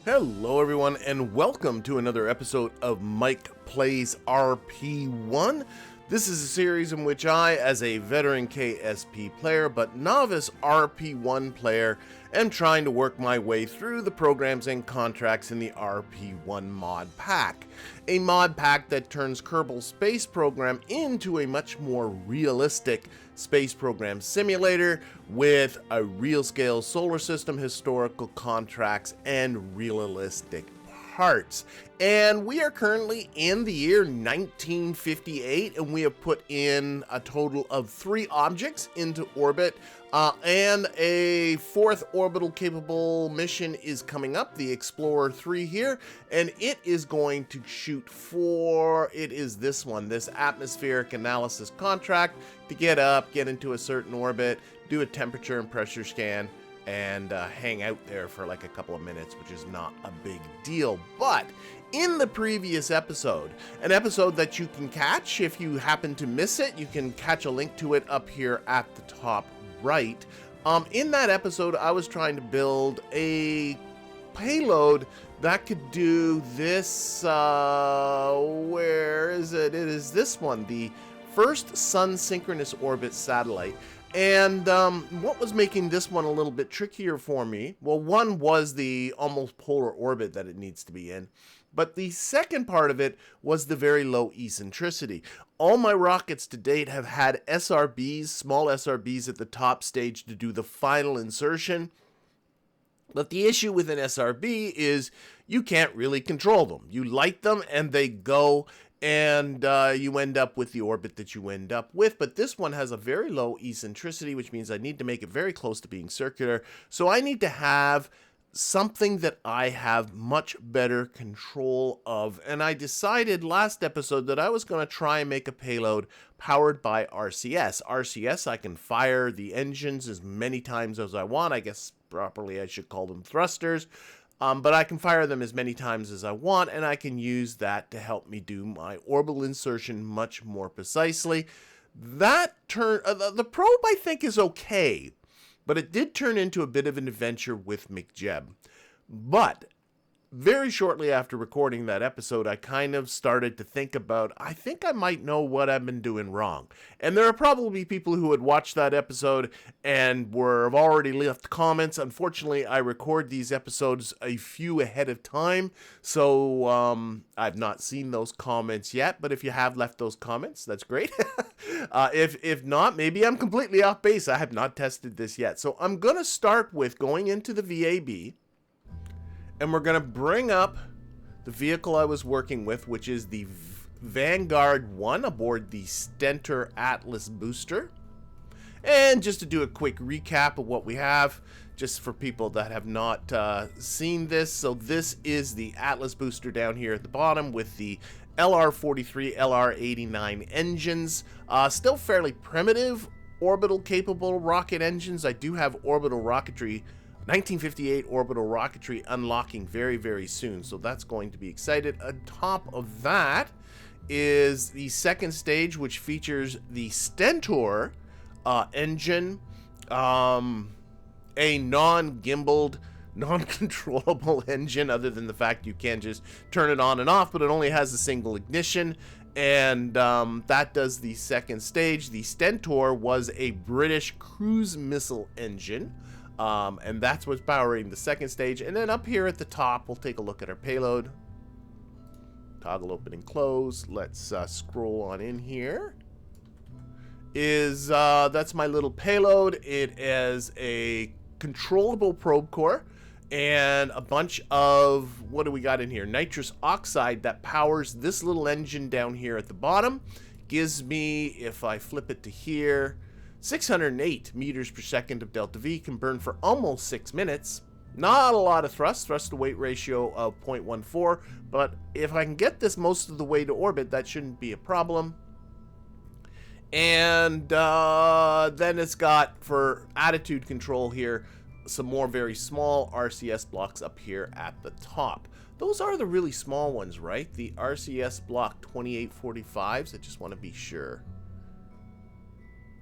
Hello everyone and welcome to another episode of Mike Plays RP1. This is a series in which I, as a veteran KSP player but novice RP1 player, am trying to work my way through the programs and contracts in the RP1 mod pack. A mod pack that turns Kerbal Space Program into a much more realistic space program simulator with a real-scale solar system, historical contracts, and realistic parts. And we are currently in the year 1958, and we have put in a total of 3 objects into orbit, and a 4th orbital capable mission is coming up, the Explorer 3 here, and it is going to shoot for, it is this one, this atmospheric analysis contract to get up, get into a certain orbit, do a temperature and pressure scan, and hang out there for like a couple of minutes, which is not a big deal. But in the previous episode, an episode that you can catch if you happen to miss it, you can catch a link to it up here at the top right. In that episode, I was trying to build a payload that could do this, where is it? It is this one, the first Sun Synchronous Orbit satellite. And what was making this one a little bit trickier for me, well, one was the almost polar orbit that it needs to be in, but the second part of it was the very low eccentricity. All my rockets to date have had SRBs, small SRBs at the top stage to do the final insertion. But the issue with an SRB is you can't really control them. You light them and they go, and you end up with the orbit that you end up with. But this one has a very low eccentricity, which means I need to make it very close to being circular. So I need to have something that I have much better control of. And I decided last episode that I was going to try and make a payload powered by RCS. RCS, I can fire the engines as many times as I want. I guess properly I should call them thrusters. But I can fire them as many times as I want, and I can use that to help me do my orbital insertion much more precisely. That the probe, I think, is okay, but it did turn into a bit of an adventure with MechJeb. But very shortly after recording that episode, I kind of started to think about, I think I might know what I've been doing wrong. And there are probably people who had watched that episode and have already left comments. Unfortunately, I record these episodes a few ahead of time, so I've not seen those comments yet. But if you have left those comments, that's great. If not, maybe I'm completely off base. I have not tested this yet. So I'm going to start with going into the VAB. And we're going to bring up the vehicle I was working with, which is the Vanguard 1 aboard the Stentor Atlas booster. And just to do a quick recap of what we have, just for people that have not seen this. So this is the Atlas booster down here at the bottom with the LR43, LR89 engines. Still fairly primitive orbital capable rocket engines. I do have orbital rocketry 1958 orbital rocketry unlocking very, very soon, so that's going to be excited. On top of that is the second stage, which features the Stentor engine, a non-gimbaled, non-controllable engine, other than the fact you can just turn it on and off, but it only has a single ignition, and that does the second stage. The Stentor was a British cruise missile engine. And that's what's powering the second stage. And then up here at the top, we'll take a look at our payload. Toggle open and close. Let's scroll on in here. That's my little payload. It is a controllable probe core and a bunch of, what do we got in here? Nitrous oxide that powers this little engine down here at the bottom. Gives me, if I flip it to here, 608 meters per second of delta V, can burn for almost 6 minutes. Not a lot of thrust to weight ratio of 0.14, but if I can get this most of the way to orbit, that shouldn't be a problem. And then it's got, for attitude control here, some more very small RCS blocks up here at the top. Those are the really small ones, right? The RCS block 2845s. I just want to be sure.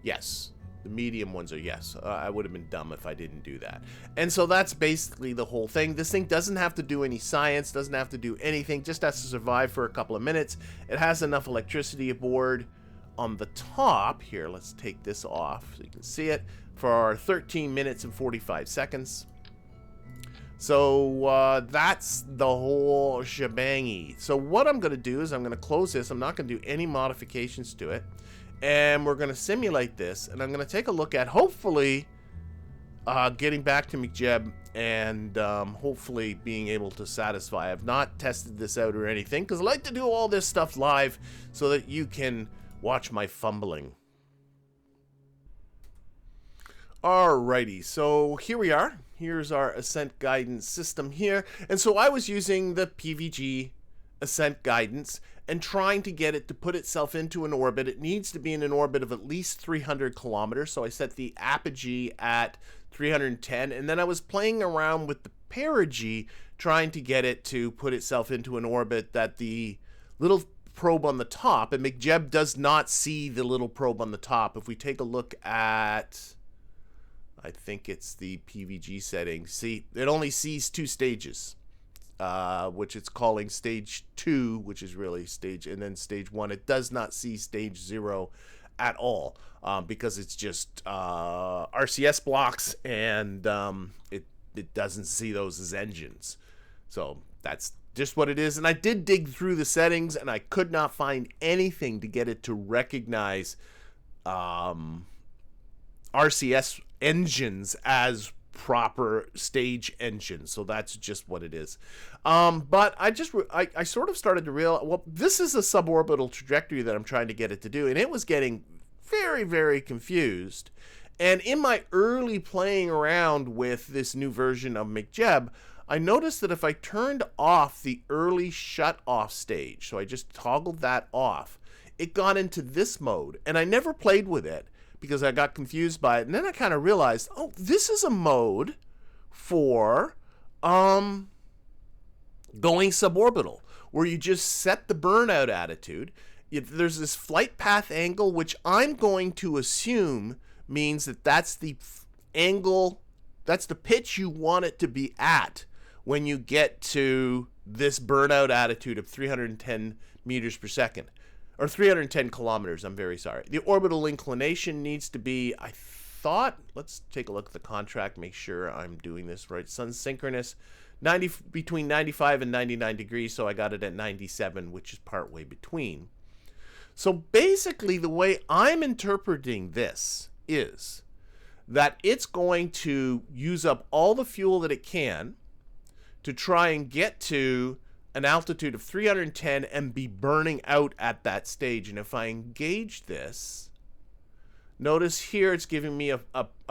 Yes. The medium ones are yes. I would have been dumb if I didn't do that. And so that's basically the whole thing. This thing doesn't have to do any science, doesn't have to do anything, just has to survive for a couple of minutes. It has enough electricity aboard on the top. Here, let's take this off so you can see it, for 13 minutes and 45 seconds. So that's the whole shebangy. So what I'm going to do is I'm going to close this. I'm not going to do any modifications to it. And we're going to simulate this, and I'm going to take a look at, hopefully, getting back to MechJeb and hopefully being able to satisfy. I've not tested this out or anything, because I like to do all this stuff live so that you can watch my fumbling. Alrighty, so here we are. Here's our ascent guidance system here. And so I was using the PVG ascent guidance and trying to get it to put itself into an orbit. It needs to be in an orbit of at least 300 kilometers. So I set the apogee at 310, and then I was playing around with the perigee, trying to get it to put itself into an orbit that the little probe on the top, and MechJeb does not see the little probe on the top. If we take a look at, I think it's the PVG settings, see, it only sees 2 stages. Which it's calling stage 2, which is really stage, and then stage 1. It does not see stage 0 at all, because it's just RCS blocks, and it doesn't see those as engines. So that's just what it is. And I did dig through the settings, and I could not find anything to get it to recognize RCS engines as proper stage engines. So that's just what it is. But I sort of started to realize, well, this is a suborbital trajectory that I'm trying to get it to do, and it was getting very, very confused. And in my early playing around with this new version of MechJeb, I noticed that if I turned off the early shut off stage, so I just toggled that off, it got into this mode, and I never played with it because I got confused by it. And then I kind of realized, oh, this is a mode for going suborbital, where you just set the burnout attitude. There's this flight path angle, which I'm going to assume means that that's the angle, that's the pitch you want it to be at when you get to this burnout attitude of 310 meters per second. Or 310 kilometers, I'm very sorry. The orbital inclination needs to be, I thought, let's take a look at the contract, make sure I'm doing this right. Sun synchronous, between 95 and 99 degrees, so I got it at 97, which is partway between. So basically, the way I'm interpreting this is that it's going to use up all the fuel that it can to try and get to an altitude of 310 and be burning out at that stage. And if I engage this, notice here it's giving me a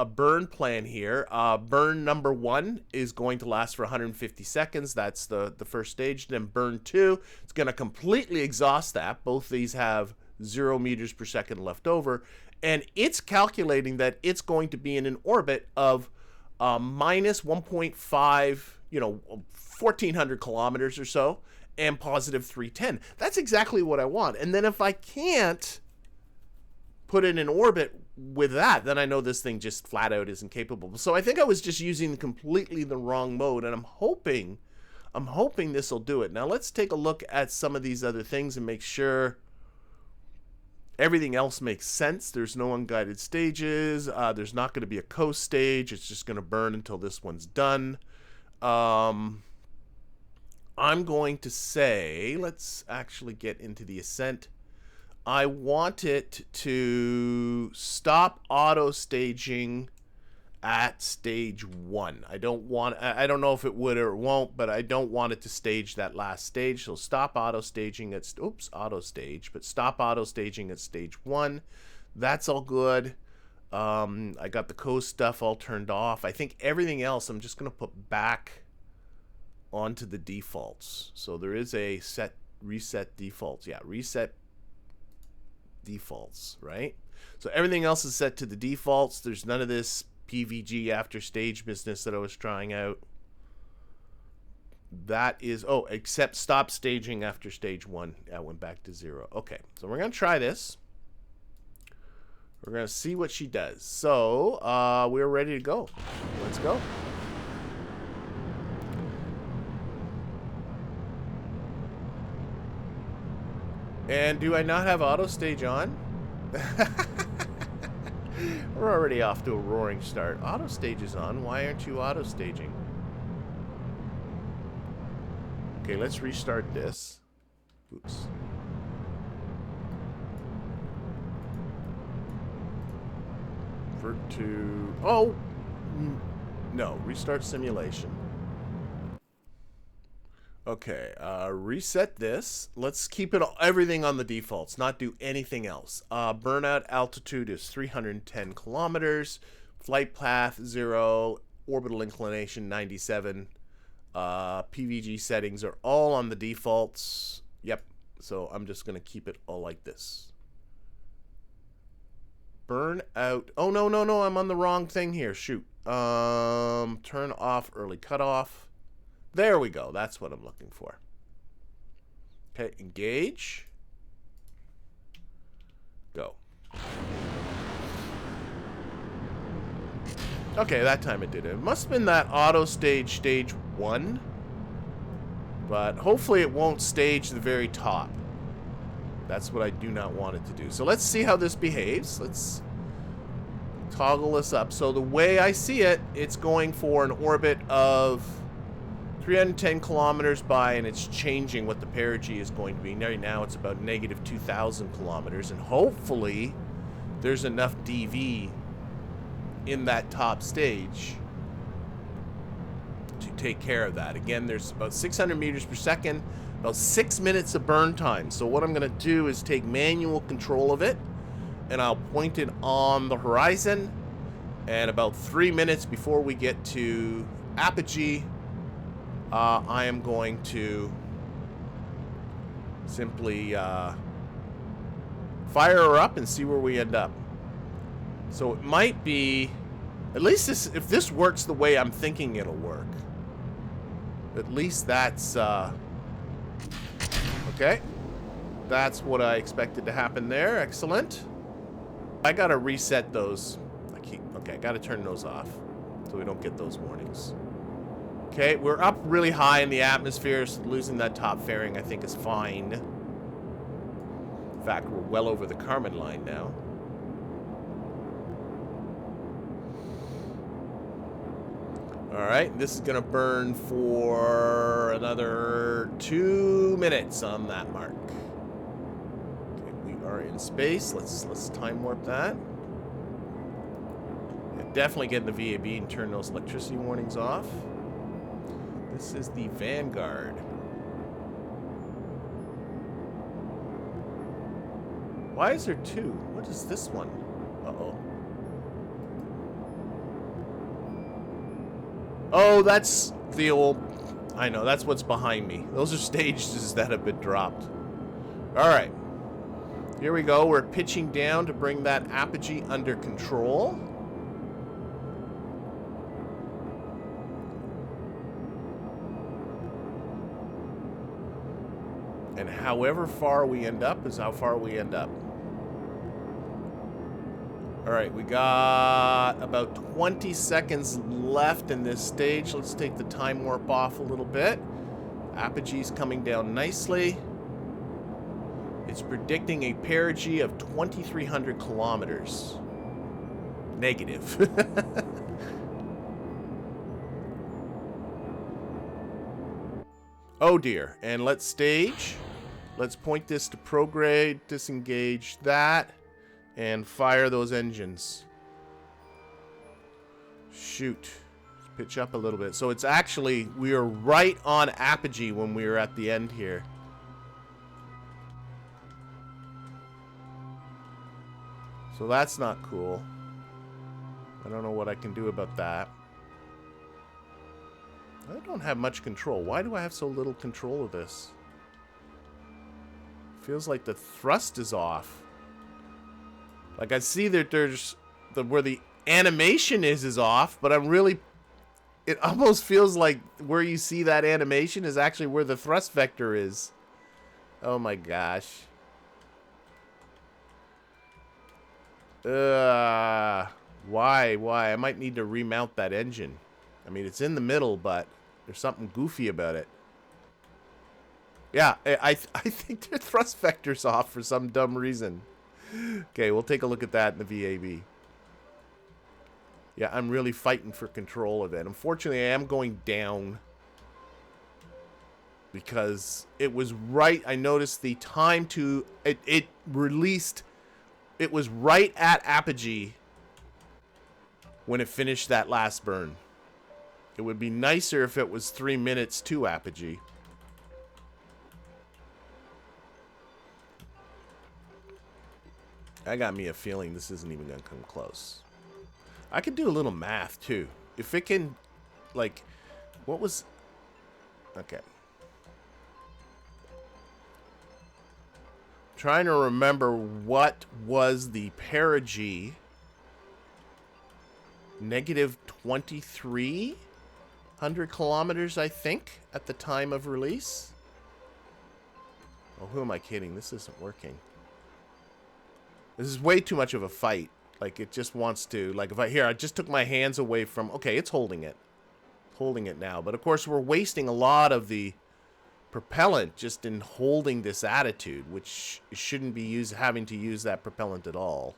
burn plan here. Burn number 1 is going to last for 150 seconds. That's the first stage. Then burn 2, it's going to completely exhaust that. Both these have 0 meters per second left over. And it's calculating that it's going to be in an orbit of minus 1.5, 1,400 kilometers or so, and positive 310. That's exactly what I want. And then if I can't put it in orbit with that, then I know this thing just flat out isn't capable. So I think I was just using completely the wrong mode, and I'm hoping this will do it. Now let's take a look at some of these other things and make sure everything else makes sense. There's no unguided stages. There's not going to be a coast stage. It's just going to burn until this one's done. I'm going to say, let's actually get into the ascent. I want it to stop auto staging at stage 1. I don't know if it would or it won't, but I don't want it to stage that last stage. So stop auto staging at auto stage, but stop auto staging at stage 1. That's all good. I got the coast stuff all turned off. I think everything else I'm just going to put back onto the defaults. So there is a reset defaults. Yeah, reset defaults, right? So everything else is set to the defaults. There's none of this PVG after stage business that I was trying out. That is, except stop staging after stage 1. I went back to 0. Okay, so we're going to try this. We're going to see what she does. So, we're ready to go. Let's go. And do I not have auto stage on? We're already off to a roaring start. Auto stage is on. Why aren't you auto staging? Okay, let's restart this. Oops. Vert to... Oh! No, restart simulation. Okay, reset this. Let's keep it everything on the defaults, not do anything else. Burnout altitude is 310 kilometers. Flight path 0. Orbital inclination 97. PVG settings are all on the defaults. Yep. So I'm just going to keep it all like this. Burn out. Oh, no, no, no. I'm on the wrong thing here. Shoot. Turn off early cutoff. There we go. That's what I'm looking for. Okay, engage. Go. Okay, that time it did it. It must have been that auto stage 1. But hopefully it won't stage the very top. That's what I do not want it to do. So let's see how this behaves. Let's toggle this up. So the way I see it, it's going for an orbit of 310 kilometers by, and it's changing what the perigee is going to be. Right now it's about negative 2,000 kilometers, and hopefully there's enough DV in that top stage to take care of that. Again, there's about 600 meters per second, about 6 minutes of burn time. So what I'm going to do is take manual control of it, and I'll point it on the horizon, and about 3 minutes before we get to apogee, I am going to simply fire her up and see where we end up. So it might be, at least this, if this works the way I'm thinking it'll work, at least that's okay. That's what I expected to happen there. Excellent. I gotta reset those. Okay, I gotta turn those off so we don't get those warnings. Okay, we're up really high in the atmosphere, so losing that top fairing I think is fine. In fact, we're well over the Kármán line now. Alright, this is going to burn for another 2 minutes on that mark. Okay, we are in space. Let's time warp that. Yeah, definitely get in the VAB and turn those electricity warnings off. This is the Vanguard. Why is there two? What is this one? Uh-oh. Oh, that's the old... I know, that's what's behind me. Those are stages that have been dropped. Alright. Here we go. We're pitching down to bring that apogee under control. And however far we end up is how far we end up. Alright, we got about 20 seconds left in this stage. Let's take the time warp off a little bit. Apogee's coming down nicely. It's predicting a perigee of 2,300 kilometers. Negative. Oh dear. And let's stage. Let's point this to prograde, disengage that, and fire those engines. Shoot. Let's pitch up a little bit. So it's actually, we are right on apogee when we were at the end here. So that's not cool. I don't know what I can do about that. I don't have much control. Why do I have so little control of this? Feels like the thrust is off. Like I see that there's where the animation is off, but I'm really, it almost feels like where you see that animation is actually where the thrust vector is. Oh my gosh. Why? I might need to remount that engine. I mean, it's in the middle, but there's something goofy about it. Yeah, I think their thrust vector's off for some dumb reason. Okay, we'll take a look at that in the VAB. Yeah, I'm really fighting for control of it. Unfortunately, I am going down because it was right. I noticed the time to it released. It was right at apogee when it finished that last burn. It would be nicer if it was 3 minutes to apogee. I got me a feeling this isn't even going to come close. I could do a little math, too. If it can, like, what was... Okay. Trying to remember what was the perigee. Negative 2,300 kilometers, I think, at the time of release. Oh, who am I kidding? This isn't working. This is way too much of a fight. Like, it just wants to... Like, if I just took my hands away from... Okay, it's holding it. Holding it now. But, of course, we're wasting a lot of the propellant just in holding this attitude, which shouldn't be having to use that propellant at all.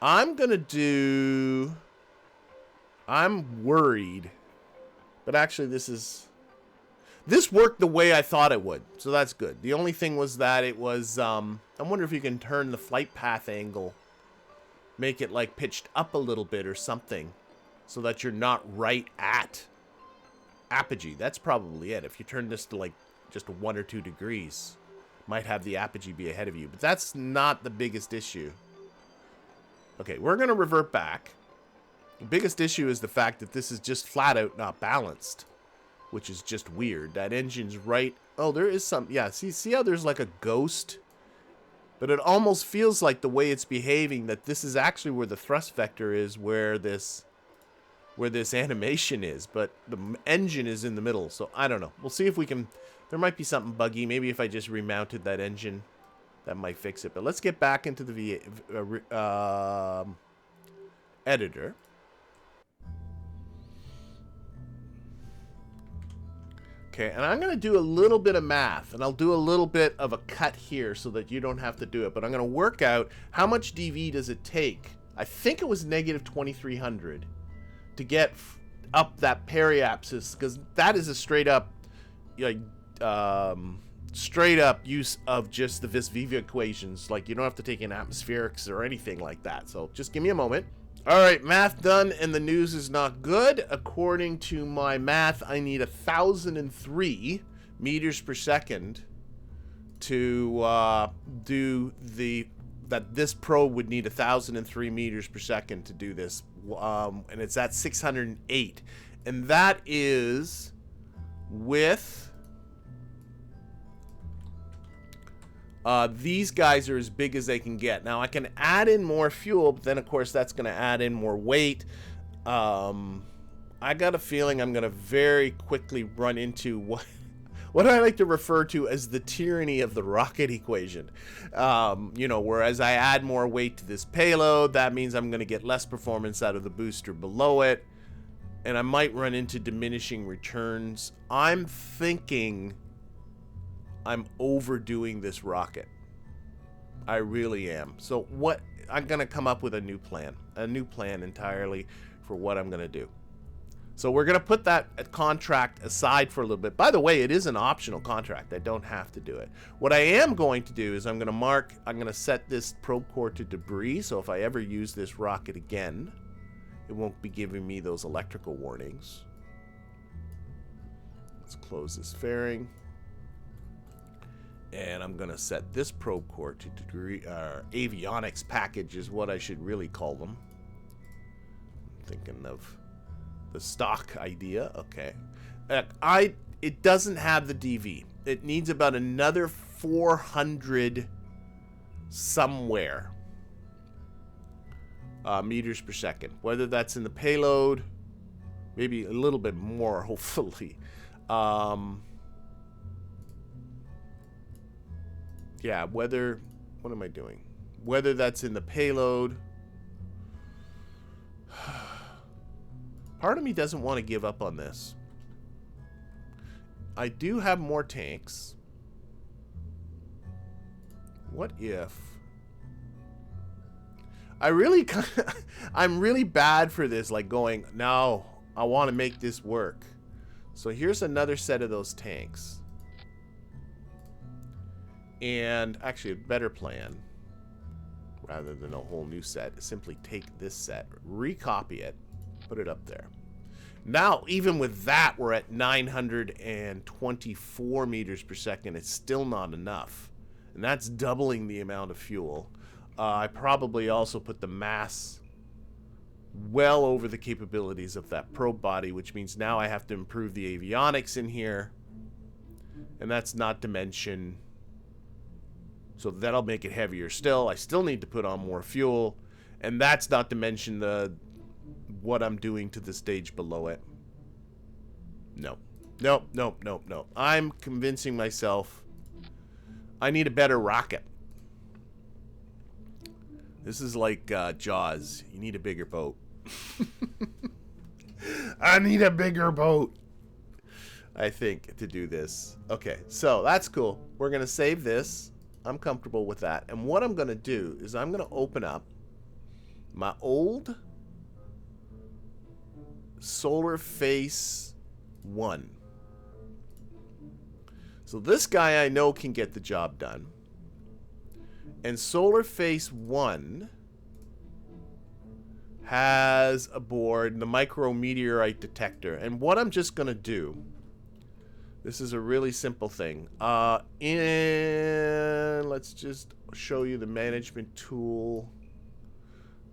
I'm gonna do... I'm worried. But actually, this worked the way I thought it would. So that's good. The only thing was that it was... I wonder if you can turn the flight path angle. Make it, like, pitched up a little bit or something. So that you're not right at apogee. That's probably it. If you turn this to, like, just 1 or 2 degrees... Might have the apogee be ahead of you. But that's not the biggest issue. Okay, we're going to revert back. The biggest issue is the fact that this is just flat out not balanced. Which is just weird. That engine's right... Oh, there is some... Yeah, see how there's like a ghost? But it almost feels like the way it's behaving that this is actually where the thrust vector is, where this animation is. But the engine is in the middle, so I don't know. We'll see if we can... There might be something buggy. Maybe if I just remounted that engine, that might fix it. But let's get back into the editor. Okay, and I'm going to do a little bit of math. And I'll do a little bit of a cut here so that you don't have to do it. But I'm going to work out how much DV does it take. I think it was negative 2,300 to get up that periapsis. Because that is a straight up... Like, straight up use of just the Vis-Viva equations. Like, you don't have to take in atmospherics or anything like that. So just give me a moment. All right, math done, and the news is not good. According to my math, I need 1,003 meters per second to do that this probe would need 1,003 meters per second to do this. And it's at 608. And that is with... these guys are as big as they can get. Now, I can add in more fuel, but then, of course, that's going to add in more weight. I got a feeling I'm going to very quickly run into what I like to refer to as the tyranny of the rocket equation. You know, whereas I add more weight to this payload, that means I'm going to get less performance out of the booster below it. And I might run into diminishing returns. I'm thinking... I'm overdoing this rocket. I really am. So what I'm going to come up with a new plan entirely for what I'm going to do. So we're going to put that contract aside for a little bit. By the way, it is an optional contract. I don't have to do it. What I am going to do is I'm going to set this probe core to debris. So if I ever use this rocket again, it won't be giving me those electrical warnings. Let's close this fairing. And I'm going to set this probe core to avionics package is what I should really call them. I'm thinking of the stock idea. Okay. It doesn't have the DV. It needs about another 400 somewhere meters per second. Whether that's in the payload, maybe a little bit more, hopefully. Yeah, whether... What am I doing? Whether that's in the payload... Part of me doesn't want to give up on this. I do have more tanks. What if... I'm really bad for this, like going, no, I want to make this work. So here's another set of those tanks. And actually a better plan, rather than a whole new set, is simply take this set, recopy it, put it up there. Now, even with that, we're at 924 meters per second. It's still not enough. And that's doubling the amount of fuel. I probably also put the mass well over the capabilities of that probe body, which means now I have to improve the avionics in here. And that's not to mention... So that'll make it heavier still. I still need to put on more fuel. And that's not to mention what I'm doing to the stage below it. No. Nope, nope, nope, nope. I'm convincing myself I need a better rocket. This is like Jaws. You need a bigger boat. I need a bigger boat, I think, to do this. Okay, so that's cool. We're going to save this. I'm comfortable with that. And what I'm going to do is I'm going to open up my old Solarface 1. So this guy I know can get the job done. And Solarface 1 has aboard the micrometeorite detector. And what I'm just going to do, this is a really simple thing. Let's just show you the management tool.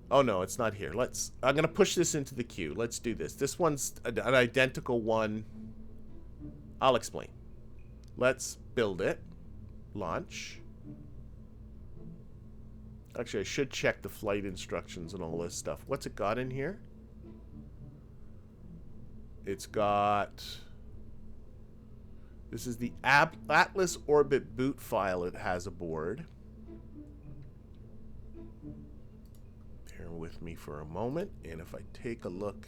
Oh no, it's not here. I'm going to push this into the queue. Let's do this. This one's an identical one. I'll explain. Let's build it. Launch. Actually, I should check the flight instructions and all this stuff. What's it got in here? It's got... This is the Atlas Orbit boot file it has aboard. Bear with me for a moment. And if I take a look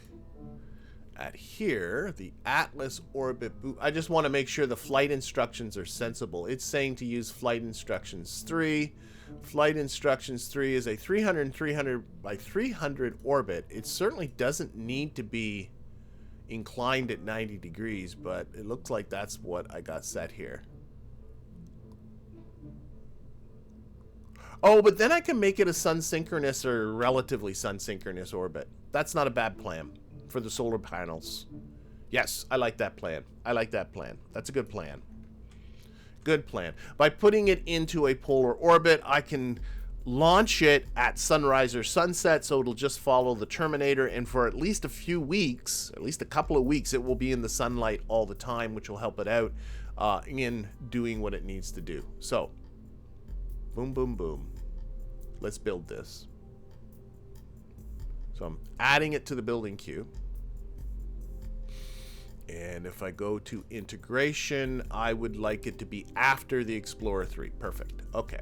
at here, the Atlas Orbit boot... I just want to make sure the flight instructions are sensible. It's saying to use Flight Instructions 3. Flight Instructions 3 is a 300 by 300 orbit. It certainly doesn't need to be inclined at 90 degrees, but it looks like that's what I got set here. Oh, but then I can make it a sun-synchronous or relatively sun-synchronous orbit. That's not a bad plan for the solar panels. Yes, I like that plan. I like that plan. That's a good plan. Good plan. By putting it into a polar orbit, I can launch it at sunrise or sunset, so it'll just follow the Terminator, and for at least a few weeks, at least a couple of weeks, it will be in the sunlight all the time, which will help it out in doing what it needs to do. So, boom, boom, boom. Let's build this. So I'm adding it to the building queue. And if I go to integration, I would like it to be after the Explorer 3. Perfect. Okay.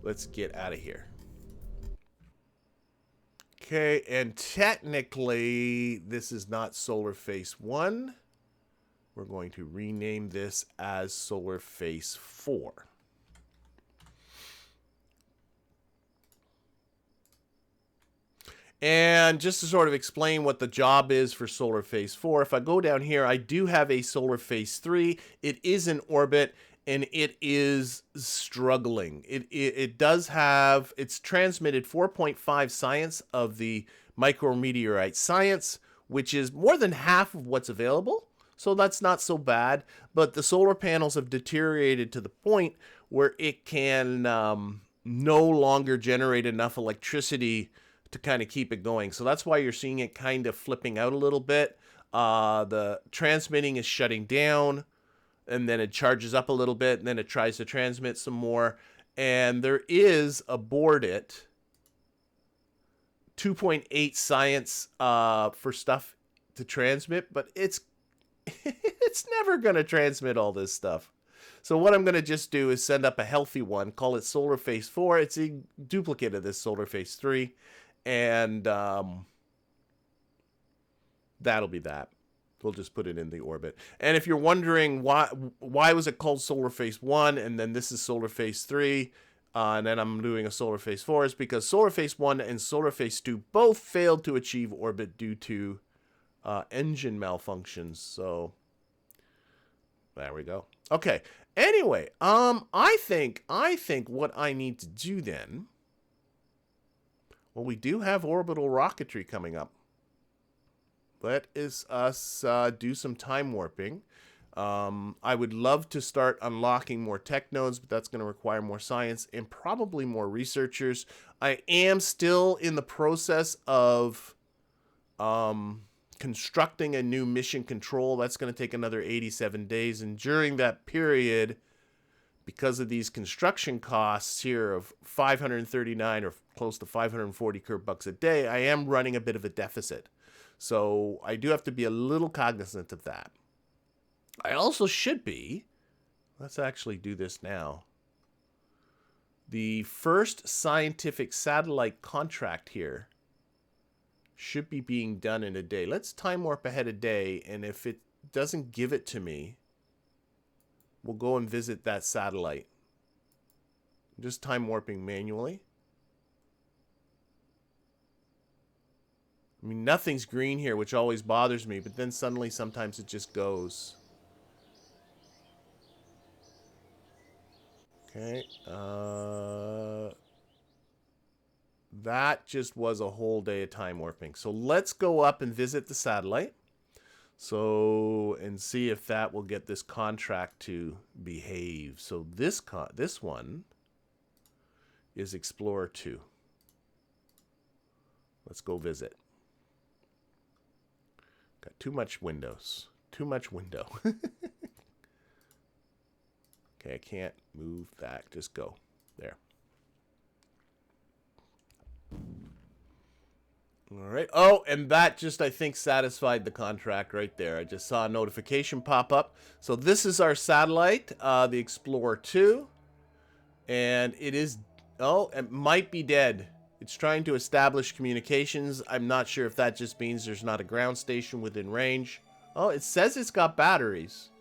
Let's get out of here. Okay, and technically, this is not Solarface 1. We're going to rename this as Solarface 4. And just to sort of explain what the job is for Solarface 4, if I go down here, I do have a Solarface 3. It is in orbit, and it is struggling. It does have, it's transmitted 4.5 science of the micrometeorite science, which is more than half of what's available. So that's not so bad. But the solar panels have deteriorated to the point where it can no longer generate enough electricity to kind of keep it going. So that's why you're seeing it kind of flipping out a little bit. The transmitting is shutting down, and then it charges up a little bit, and then it tries to transmit some more. And there is aboard it 2.8 science for stuff to transmit, but it's never going to transmit all this stuff. So what I'm going to just do is send up a healthy one, call it Solarface 4. It's a duplicate of this Solarface 3. And that'll be that. We'll just put it in the orbit. And if you're wondering why was it called Solarface 1 and then this is Solarface 3, and then I'm doing a Solarface 4, is because Solarface 1 and Solarface 2 both failed to achieve orbit due to engine malfunctions. So there we go. Okay. Anyway, I think what I need to do then, well, we do have orbital rocketry coming up. Let us do some time warping. I would love to start unlocking more tech nodes, but that's going to require more science and probably more researchers. I am still in the process of constructing a new mission control. That's going to take another 87 days. And during that period, because of these construction costs here of 539 or close to 540 Kerbucks a day, I am running a bit of a deficit. So I do have to be a little cognizant of that. I also should be, let's actually do this now. The first scientific satellite contract here should be being done in a day. Let's time warp ahead a day, and if it doesn't give it to me, we'll go and visit that satellite. I'm just time warping manually. I mean, nothing's green here, which always bothers me, but then suddenly sometimes it just goes. Okay. That just was a whole day of time warping. So let's go up and visit the satellite. So, and see if that will get this contract to behave. So this one is Explorer 2. Let's go visit. Got too much windows. Too much window. Okay, I can't move that. Just go. There. All right. Oh, and that just, I think, satisfied the contract right there. I just saw a notification pop up. So this is our satellite, the Explorer 2. And it is, oh, it might be dead. It's trying to establish communications. I'm not sure if that just means there's not a ground station within range. Oh, it says it's got batteries.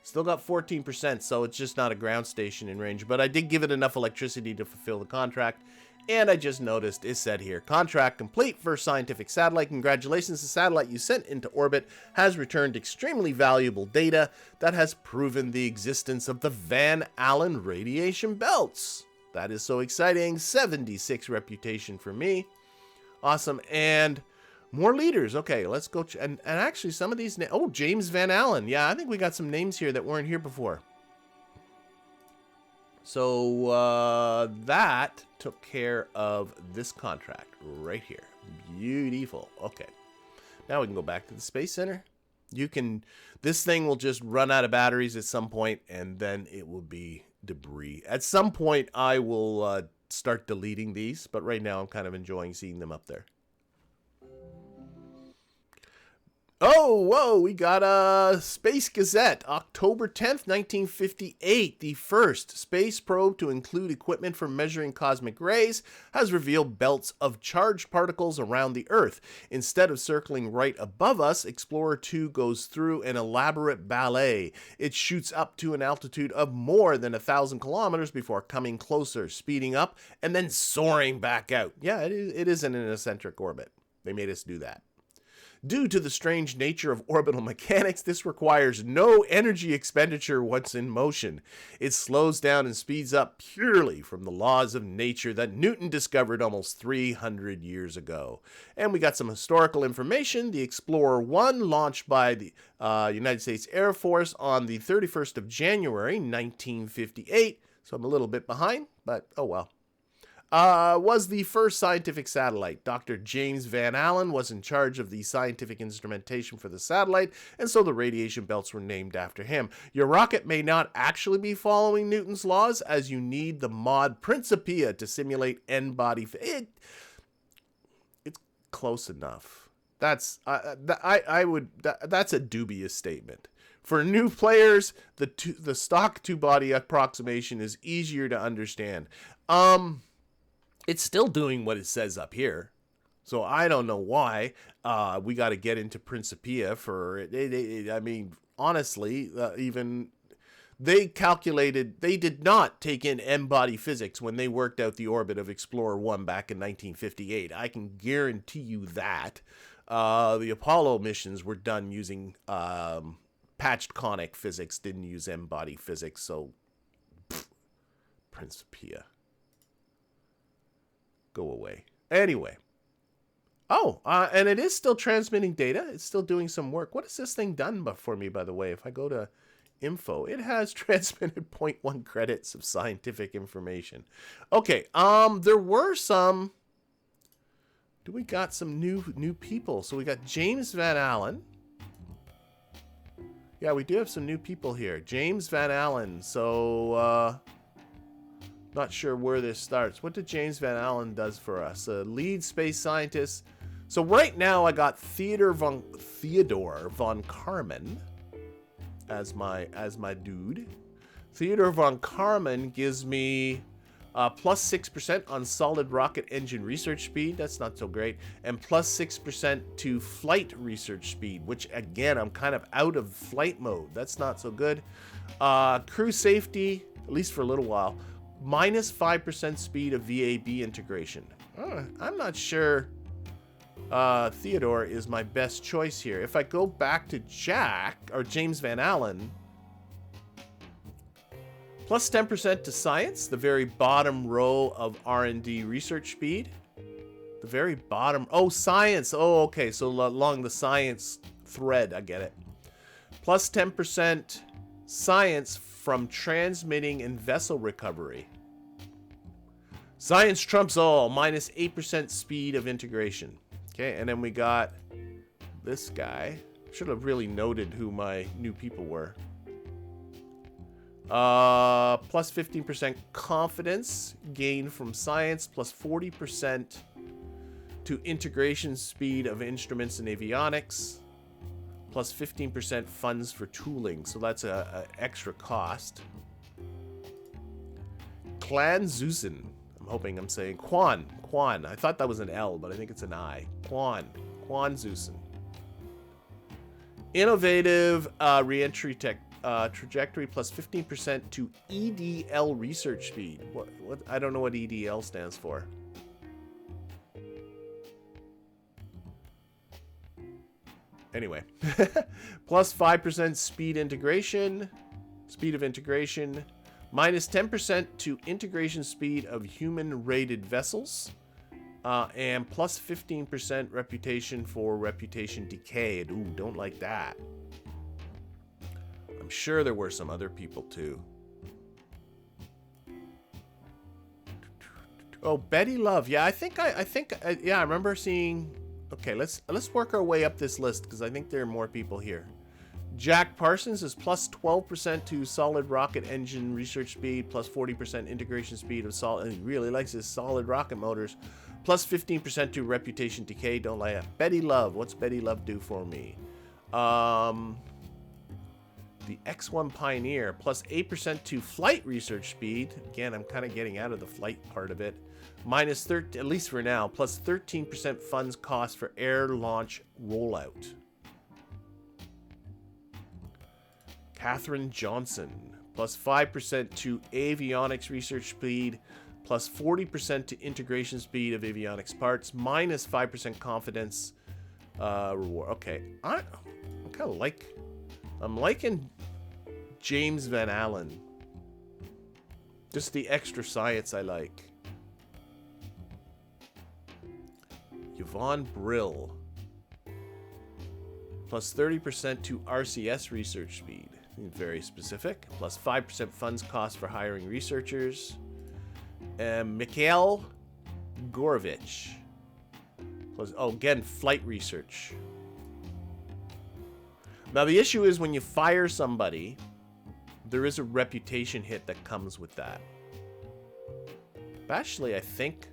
Still got 14%, so it's just not a ground station in range. But I did give it enough electricity to fulfill the contract. And I just noticed it said here, contract complete for scientific satellite. Congratulations, the satellite you sent into orbit has returned extremely valuable data that has proven the existence of the Van Allen radiation belts. That is so exciting. 76 reputation for me. Awesome. And more leaders. Okay, let's go. And actually, some of these... Oh, James Van Allen. Yeah, I think we got some names here that weren't here before. So that took care of this contract right here. Beautiful. Okay. Now we can go back to the Space Center. You can... This thing will just run out of batteries at some point, and then it will be debris. At some point, I will start deleting these, but right now I'm kind of enjoying seeing them up there. Oh, whoa, we got a Space Gazette, October 10th, 1958. The first space probe to include equipment for measuring cosmic rays has revealed belts of charged particles around the Earth. Instead of circling right above us, Explorer 2 goes through an elaborate ballet. It shoots up to an altitude of more than 1,000 kilometers before coming closer, speeding up, and then soaring back out. Yeah, it is in an eccentric orbit. They made us do that. Due to the strange nature of orbital mechanics, this requires no energy expenditure once in motion. It slows down and speeds up purely from the laws of nature that Newton discovered almost 300 years ago. And we got some historical information. The Explorer 1, launched by the United States Air Force on the 31st of January, 1958. So I'm a little bit behind, but oh well. Was the first scientific satellite. Dr. James Van Allen was in charge of the scientific instrumentation for the satellite, and so the radiation belts were named after him. Your rocket may not actually be following Newton's laws, as you need the mod Principia to simulate N-body. It's close enough. That's that's a dubious statement. For new players, the stock two-body approximation is easier to understand. It's still doing what it says up here. So I don't know why. We got to get into Principia for it. I mean, honestly, even they did not take in M-body physics when they worked out the orbit of Explorer 1 back in 1958. I can guarantee you that. The Apollo missions were done using patched conic physics, didn't use M-body physics, so Principia. Go away. Anyway. Oh, and it is still transmitting data. It's still doing some work. What has this thing done for me, by the way? If I go to info, it has transmitted 0.1 credits of scientific information. Okay, there were some... we got some new people? So we got James Van Allen. Yeah, we do have some new people here. James Van Allen. So, not sure where this starts. What did James Van Allen does for us? Lead space scientist. So right now I got Theodore von Karman as my dude. Theodore von Karman gives me plus 6% on solid rocket engine research speed. That's not so great. And plus 6% to flight research speed, which again, I'm kind of out of flight mode. That's not so good. Crew safety, at least for a little while, minus 5% speed of VAB integration. I'm not sure Theodore is my best choice here. If I go back to James Van Allen, plus 10% to science, the very bottom row of R&D research speed. The very bottom, science, okay, so along the science thread, I get it. Plus 10% science from transmitting and vessel recovery. Science trumps all, minus 8% speed of integration. Okay, and then we got this guy. Should have really noted who my new people were. Plus 15% confidence gained from science, plus 40% to integration speed of instruments and avionics, plus 15% funds for tooling. So that's a extra cost. Clan Zusen. I'm hoping I'm saying Quan. I thought that was an L, but I think it's an I. Quan Zusen. Innovative reentry trajectory plus 15% to EDL research speed. What? I don't know what EDL stands for. Anyway, plus 5% speed of integration, minus 10% to integration speed of human-rated vessels, and plus 15% reputation for reputation decay. Ooh, don't like that. I'm sure there were some other people too. Oh, Betty Love. Yeah, I think I remember seeing. Okay, let's work our way up this list because I think there are more people here. Jack Parsons is plus 12% to solid rocket engine research speed, plus 40% integration speed of solid. And he really likes his solid rocket motors. Plus 15% to reputation decay. Don't like that. Betty Love. What's Betty Love do for me? The X1 Pioneer, plus 8% to flight research speed. Again, I'm kind of getting out of the flight part of it. Minus at least for now, plus 13% funds cost for air launch rollout. Catherine Johnson, plus 5% to avionics research speed, plus 40% to integration speed of avionics parts, minus 5% confidence reward. Okay, I'm kind of I'm liking James Van Allen. Just the extra science I like. Yvonne Brill, plus 30% to RCS research speed. Very specific. Plus 5% funds cost for hiring researchers. And Mikhail Gorovich. Plus, again, flight research. Now, the issue is when you fire somebody, there is a reputation hit that comes with that. But actually, I think...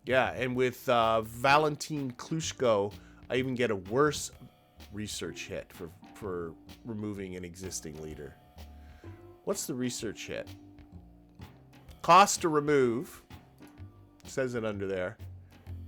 Yeah, and with Valentin Klushko, I even get a worse research hit for removing an existing leader. What's the research hit? Cost to remove. Says it under there.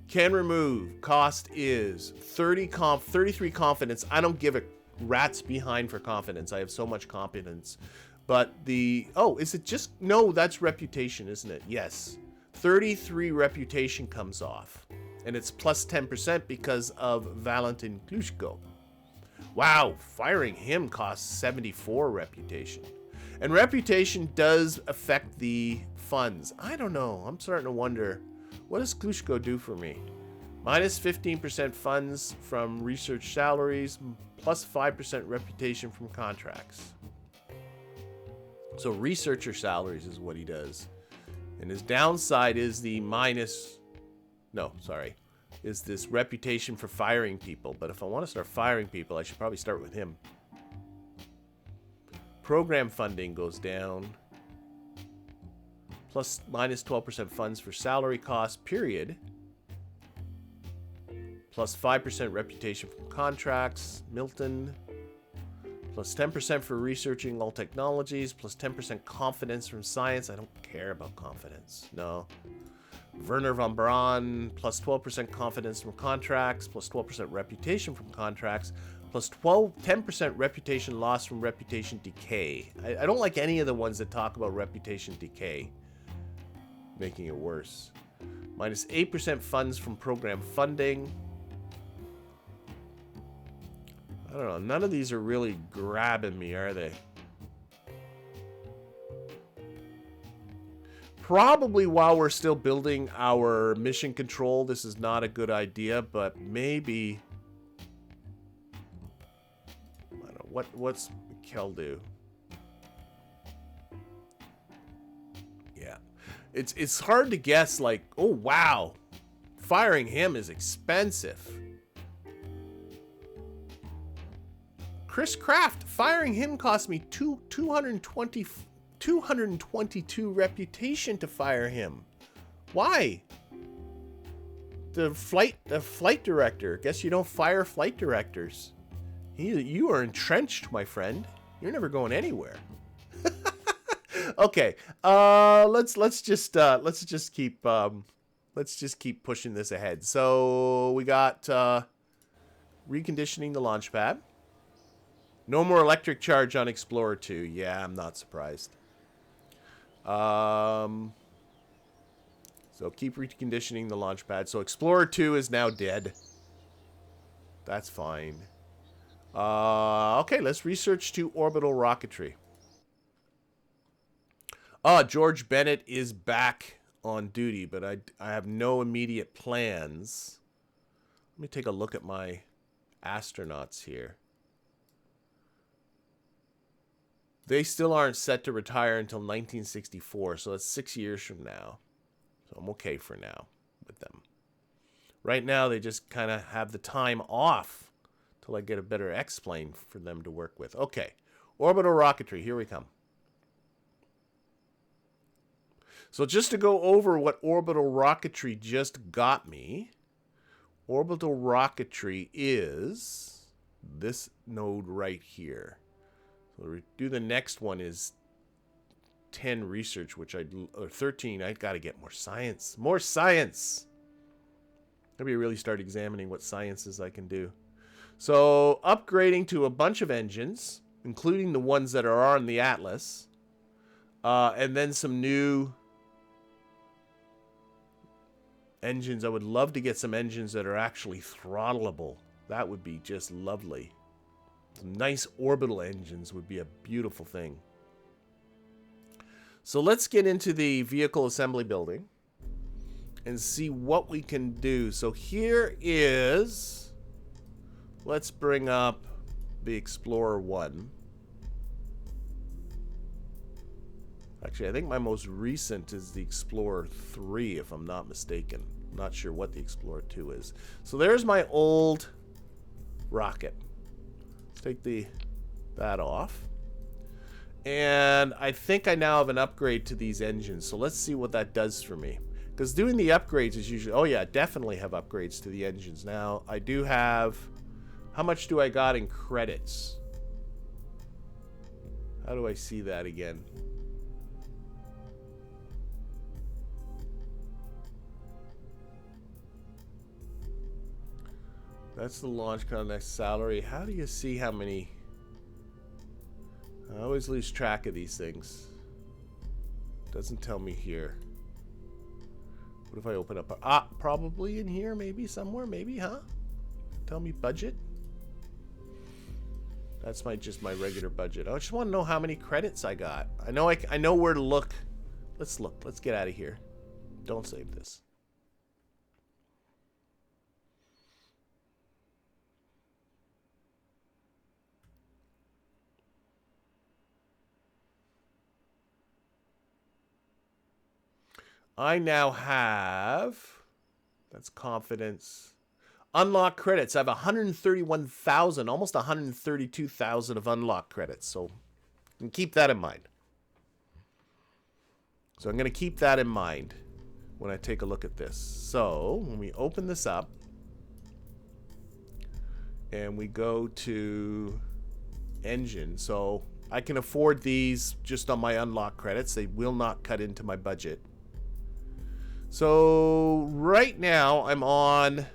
Can remove. Cost is 33 confidence. I don't give a rat's behind for confidence. I have so much confidence. But the... Oh, is it just... No, that's reputation, isn't it? Yes. 33 reputation comes off. And it's plus 10% because of Valentin Klushko. Wow, firing him costs 74 reputation. And reputation does affect the funds. I don't know. I'm starting to wonder, what does Klushko do for me? Minus 15% funds from research salaries, plus 5% reputation from contracts. So researcher salaries is what he does. And his downside is the is this reputation for firing people. But if I want to start firing people, I should probably start with him. Program funding goes down. Plus minus 12% funds for salary costs, period. Plus 5% reputation from contracts. Milton. Plus 10% for researching all technologies. Plus 10% confidence from science. I don't care about confidence. No. Werner von Braun. Plus 12% confidence from contracts. Plus 12% reputation from contracts. Plus 10% reputation loss from reputation decay. I don't like any of the ones that talk about reputation decay. Making it worse. Minus 8% funds from program funding. I don't know. None of these are really grabbing me, are they? Probably while we're still building our mission control, this is not a good idea, but maybe... I don't know. What's Kel do? Yeah. It's hard to guess, like, oh, wow. Firing him is expensive. Chris Kraft, firing him cost me 222 reputation to fire him. Why? The flight director. Guess you don't fire flight directors. You are entrenched, my friend. You're never going anywhere. Okay. Let's just keep pushing this ahead. So we got reconditioning the launch pad. No more electric charge on Explorer 2. Yeah, I'm not surprised. So keep reconditioning the launch pad. So Explorer 2 is now dead. That's fine. Okay, let's research to orbital rocketry. George Bennett is back on duty, but I have no immediate plans. Let me take a look at my astronauts here. They still aren't set to retire until 1964, so that's 6 years from now. So I'm okay for now with them. Right now, they just kind of have the time off till I get a better X-plane for them to work with. Okay, orbital rocketry, here we come. So just to go over what orbital rocketry just got me, orbital rocketry is this node right here. So do the next one is 10 research, which or 13. I got to get more science. More science. Maybe really start examining what sciences I can do. So upgrading to a bunch of engines, including the ones that are on the Atlas, and then some new engines. I would love to get some engines that are actually throttleable. That would be just lovely. Some nice orbital engines would be a beautiful thing. So let's get into the vehicle assembly building and see what we can do. So here is, let's bring up the Explorer 1. Actually, I think my most recent is the Explorer 3, if I'm not mistaken. I'm not sure what the Explorer 2 is. So there's my old rocket. Let's take that off. And I think I now have an upgrade to these engines. So let's see what that does for me. Because doing the upgrades is usually... Oh, yeah, definitely have upgrades to the engines. Now, I do have... How much do I got in credits? How do I see that again? That's the launch contact salary. How do you see how many... I always lose track of these things. Doesn't tell me here. What if I open up a... probably in here, maybe somewhere, maybe, huh? Tell me budget. That's just my regular budget. I just want to know how many credits I got. I know where to look. Let's look. Let's get out of here. Don't save this. I now have, that's confidence, unlock credits. I have 131,000, almost 132,000 of unlock credits. So you can keep that in mind. So I'm going to keep that in mind when I take a look at this. So when we open this up and we go to engine, so I can afford these just on my unlock credits. They will not cut into my budget. So right now I'm on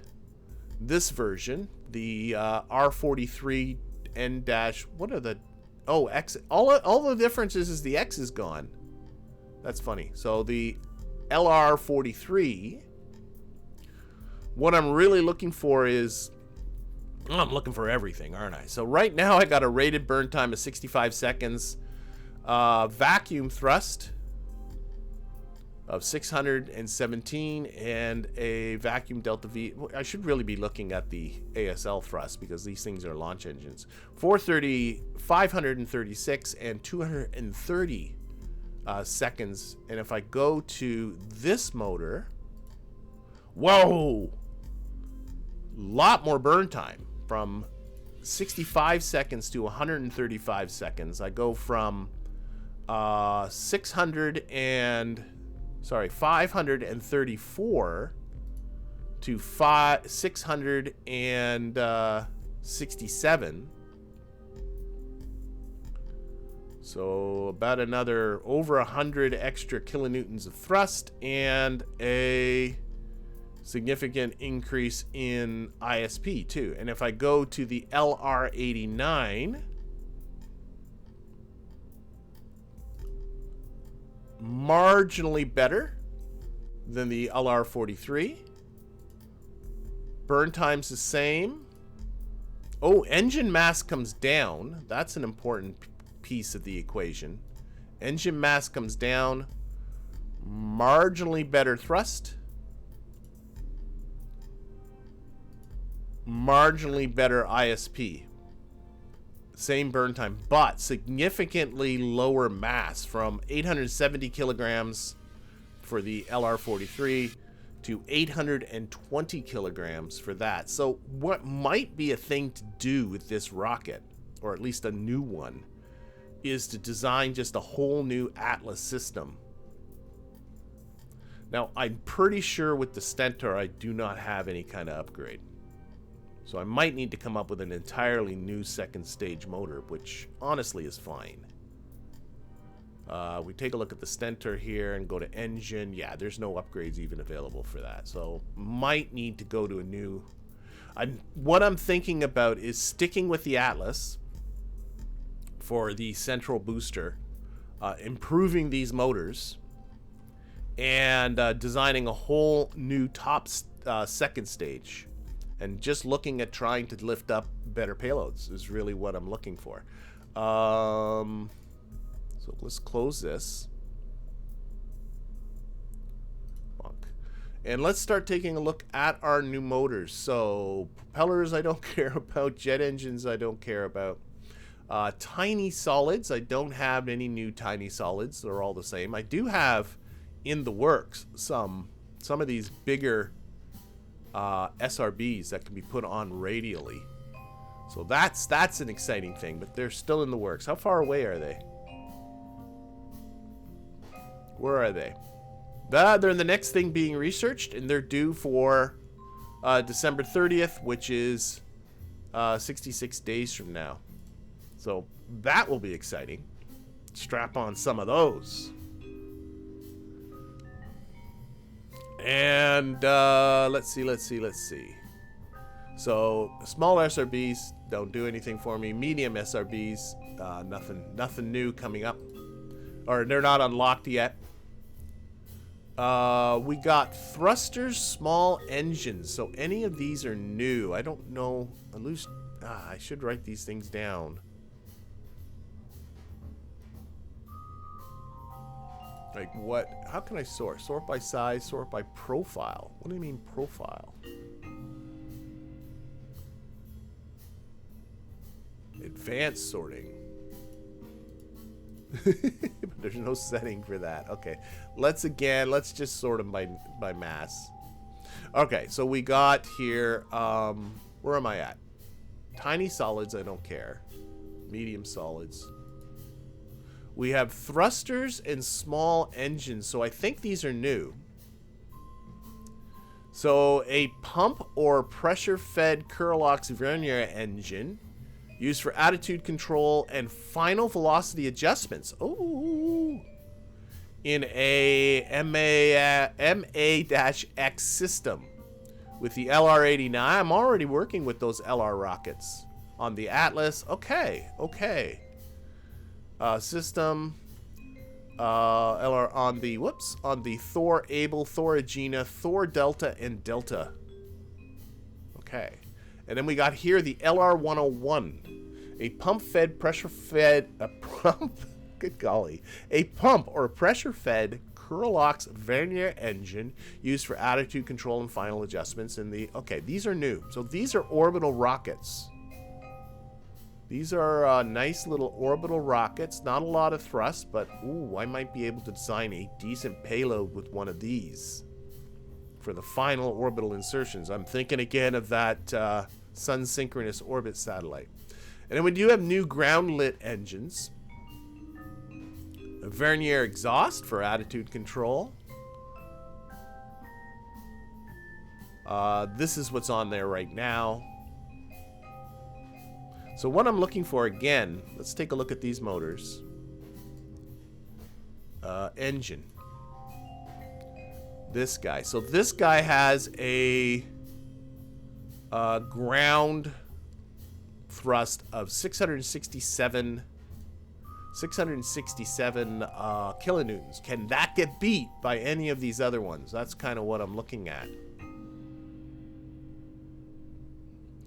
this version, the R43 N dash. What are the X? All the differences is the X is gone. That's funny. So the LR43. What I'm really looking for is, I'm looking for everything, aren't I? So right now I got a rated burn time of 65 seconds, vacuum thrust of 617, and a vacuum delta V. I should really be looking at the ASL thrust because these things are launch engines. 536 and 230 seconds. And if I go to this motor, whoa, lot more burn time, from 65 seconds to 135 seconds. I go from 534 to 667. So about another over 100 extra kilonewtons of thrust and a significant increase in ISP too. And if I go to the LR89, marginally better than the LR43. Burn time's the same. Oh, engine mass comes down. That's an important piece of the equation. Engine mass comes down. Marginally better thrust. Marginally better ISP. Same burn time, but significantly lower mass, from 870 kilograms for the LR43 to 820 kilograms for that. So what might be a thing to do with this rocket, or at least a new one, is to design just a whole new Atlas system. Now, I'm pretty sure with the Stentor I do not have any kind of upgrade. So I might need to come up with an entirely new second stage motor, which honestly is fine. We take a look at the Stentor here and go to engine. Yeah, there's no upgrades even available for that. So might need to go to a new... what I'm thinking about is sticking with the Atlas for the central booster, improving these motors, and designing a whole new top second stage. And just looking at trying to lift up better payloads is really what I'm looking for. So let's close this. And let's start taking a look at our new motors. So propellers I don't care about. Jet engines I don't care about. Tiny solids. I don't have any new tiny solids. They're all the same. I do have in the works some of these bigger SRBs that can be put on radially. So that's an exciting thing, but they're still in the works. How far away are they? Where are they? They're the next thing being researched, and they're due for December 30th, which is 66 days from now. So that will be exciting. Strap on some of those. And let's see. So small SRBs don't do anything for me. Medium SRBs, nothing new coming up, or they're not unlocked yet. We got thrusters, small engines. So any of these are new. I don't know. I should write these things down. Like what? How can I sort? Sort by size, sort by profile. What do you mean profile? Advanced sorting. There's no setting for that. Okay. Let's just sort them by mass. Okay, so we got here, where am I at? Tiny solids, I don't care. Medium solids. We have thrusters and small engines, so I think these are new. So a pump or pressure-fed Curlox Vernier engine used for attitude control and final velocity adjustments. Oh, in a MA-X system with the LR-89. I'm already working with those LR rockets on the Atlas. Okay. System LR on the Thor Able, Thor Agena, Thor Delta, and Delta. Okay. And then we got here the LR-101, a pump-fed, pressure-fed, good golly, a pump or pressure-fed Curlox Vernier engine used for attitude control and final adjustments in the, okay, these are new. So these are orbital rockets. These are nice little orbital rockets, not a lot of thrust, but ooh, I might be able to design a decent payload with one of these for the final orbital insertions. I'm thinking again of that Sun Synchronous Orbit satellite. And then we do have new ground-lit engines. A Vernier exhaust for attitude control. This is what's on there right now. So what I'm looking for again, let's take a look at these motors. Engine. This guy. So this guy has a ground thrust of 667 kilonewtons. Can that get beat by any of these other ones? That's kind of what I'm looking at.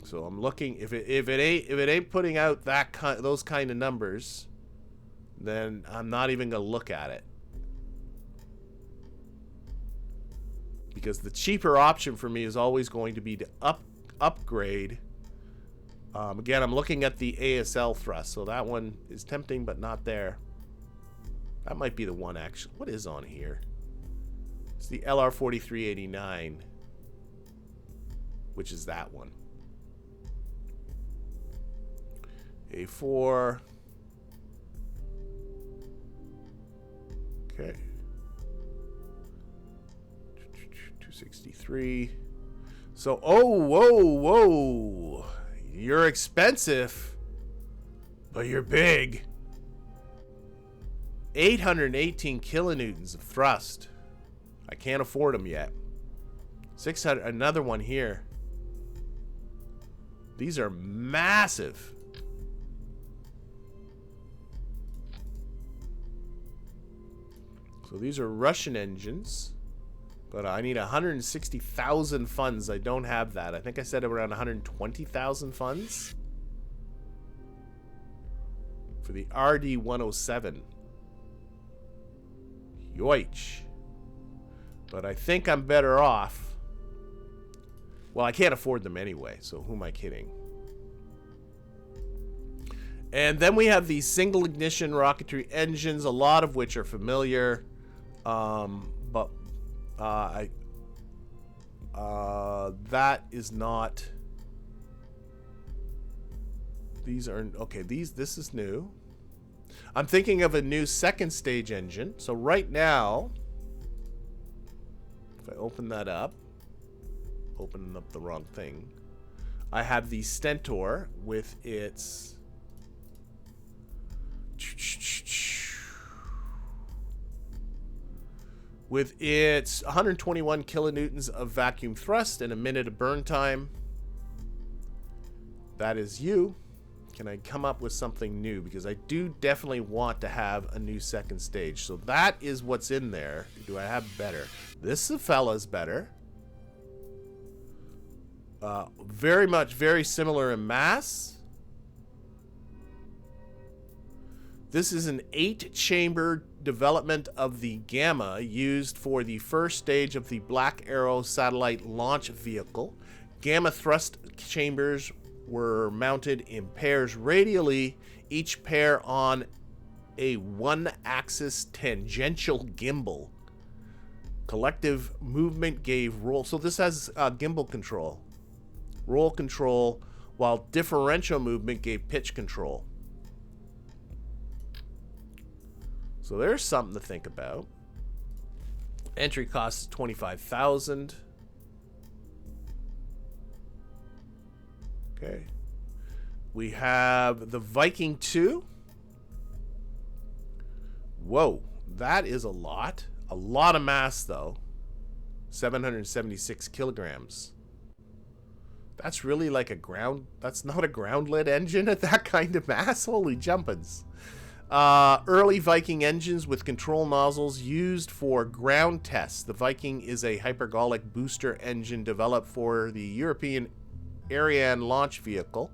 So I'm looking, if it ain't putting out those kind of numbers, then I'm not even gonna look at it. Because the cheaper option for me is always going to be to upgrade. Again, I'm looking at the ASL thrust, so that one is tempting, but not there. That might be the one, actually. What is on here? It's the LR-4389, which is that one. A4. Okay. 263. So, oh, whoa. You're expensive, but you're big. 818 kilonewtons of thrust. I can't afford them yet. 600, another one here. These are massive. So these are Russian engines. But I need 160,000 funds. I don't have that. I think I said around 120,000 funds for the RD-107. Yoich. But I think I'm better off. Well, I can't afford them anyway, so who am I kidding? And then we have these single ignition rocketry engines, a lot of which are familiar. But that is not. These are okay. This is new. I'm thinking of a new second stage engine. So right now, If I open that up, opening up the wrong thing, I have the Stentor with its 121 kilonewtons of vacuum thrust and a minute of burn time. That is you. Can I come up with something new? Because I do definitely want to have a new second stage. So that is what's in there. Do I have better? This fella's better. Very similar in mass. This is an 8-chamber development of the Gamma used for the first stage of the Black Arrow satellite launch vehicle. Gamma thrust chambers were mounted in pairs radially, each pair on a 1-axis tangential gimbal. Collective movement gave roll. So this has gimbal control, roll control, while differential movement gave pitch control. So there's something to think about. Entry cost is $25,000. Okay. We have the Viking 2. Whoa, that is a lot. A lot of mass, though. 776 kilograms. That's really like a ground... That's not a ground-led engine at that kind of mass? Holy jumpins'. Early Viking engines with control nozzles used for ground tests. The Viking is a hypergolic booster engine developed for the European Ariane launch vehicle,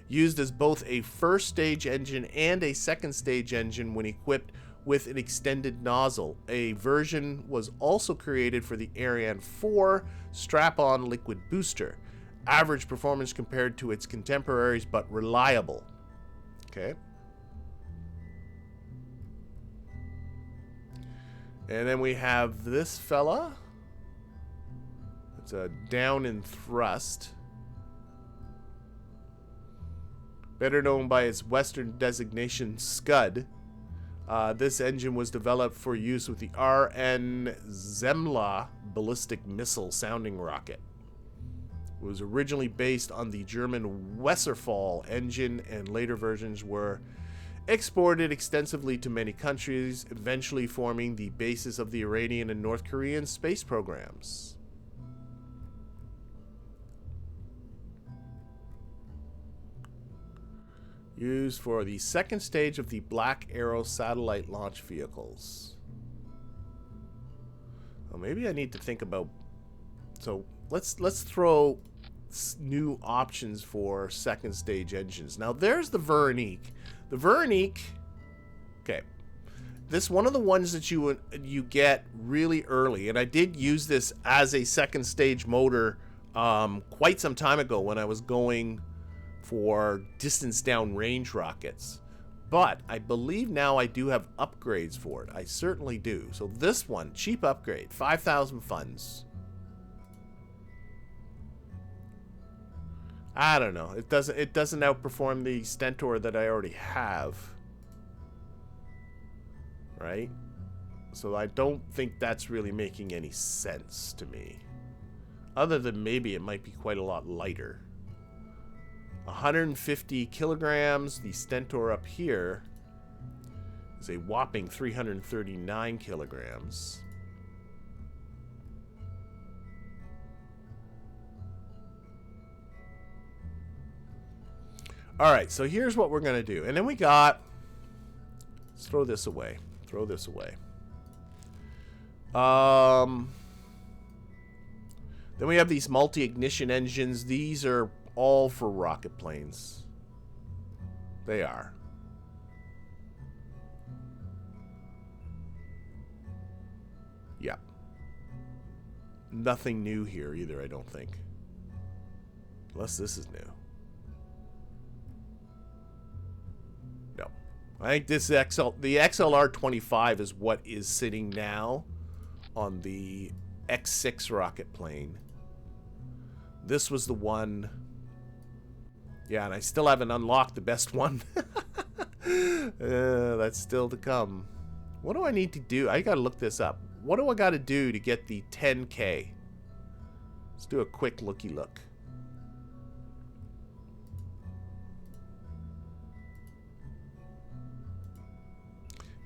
used as both a first stage engine and a second stage engine when equipped with an extended nozzle. A version was also created for the Ariane 4 strap-on liquid booster. Average performance compared to its contemporaries, but reliable. Okay. And then we have this fella. It's a down in thrust. Better known by its Western designation, Scud. This engine was developed for use with the RN Zemla ballistic missile sounding rocket. It was originally based on the German Wasserfall engine, and later versions were exported extensively to many countries, eventually forming the basis of the Iranian and North Korean space programs. Used for the second stage of the Black Arrow satellite launch vehicles. Well, maybe I need to think about... So let's throw new options for second stage engines. Now there's the Veronique. The Veronique, okay, this one of the ones that you get really early, and I did use this as a second stage motor quite some time ago when I was going for distance down range rockets. But I believe now I do have upgrades for it. I certainly do. So this one, cheap upgrade, 5,000 funds. I don't know. It doesn't outperform the Stentor that I already have. Right? So I don't think that's really making any sense to me. Other than maybe it might be quite a lot lighter. 150 kilograms. The Stentor up here is a whopping 339 kilograms. All right, so here's what we're going to do. And then we got... Let's throw this away. Throw this away. Then we have these multi-ignition engines. These are all for rocket planes. They are. Yeah. Nothing new here either, I don't think. Unless this is new. No. I think this the XLR-25 is what is sitting now on the X6 rocket plane. This was the one... Yeah, and I still haven't unlocked the best one. That's still to come. What do I need to do? I gotta look this up. what do I got to do to get the 10K? Let's do a quick looky look.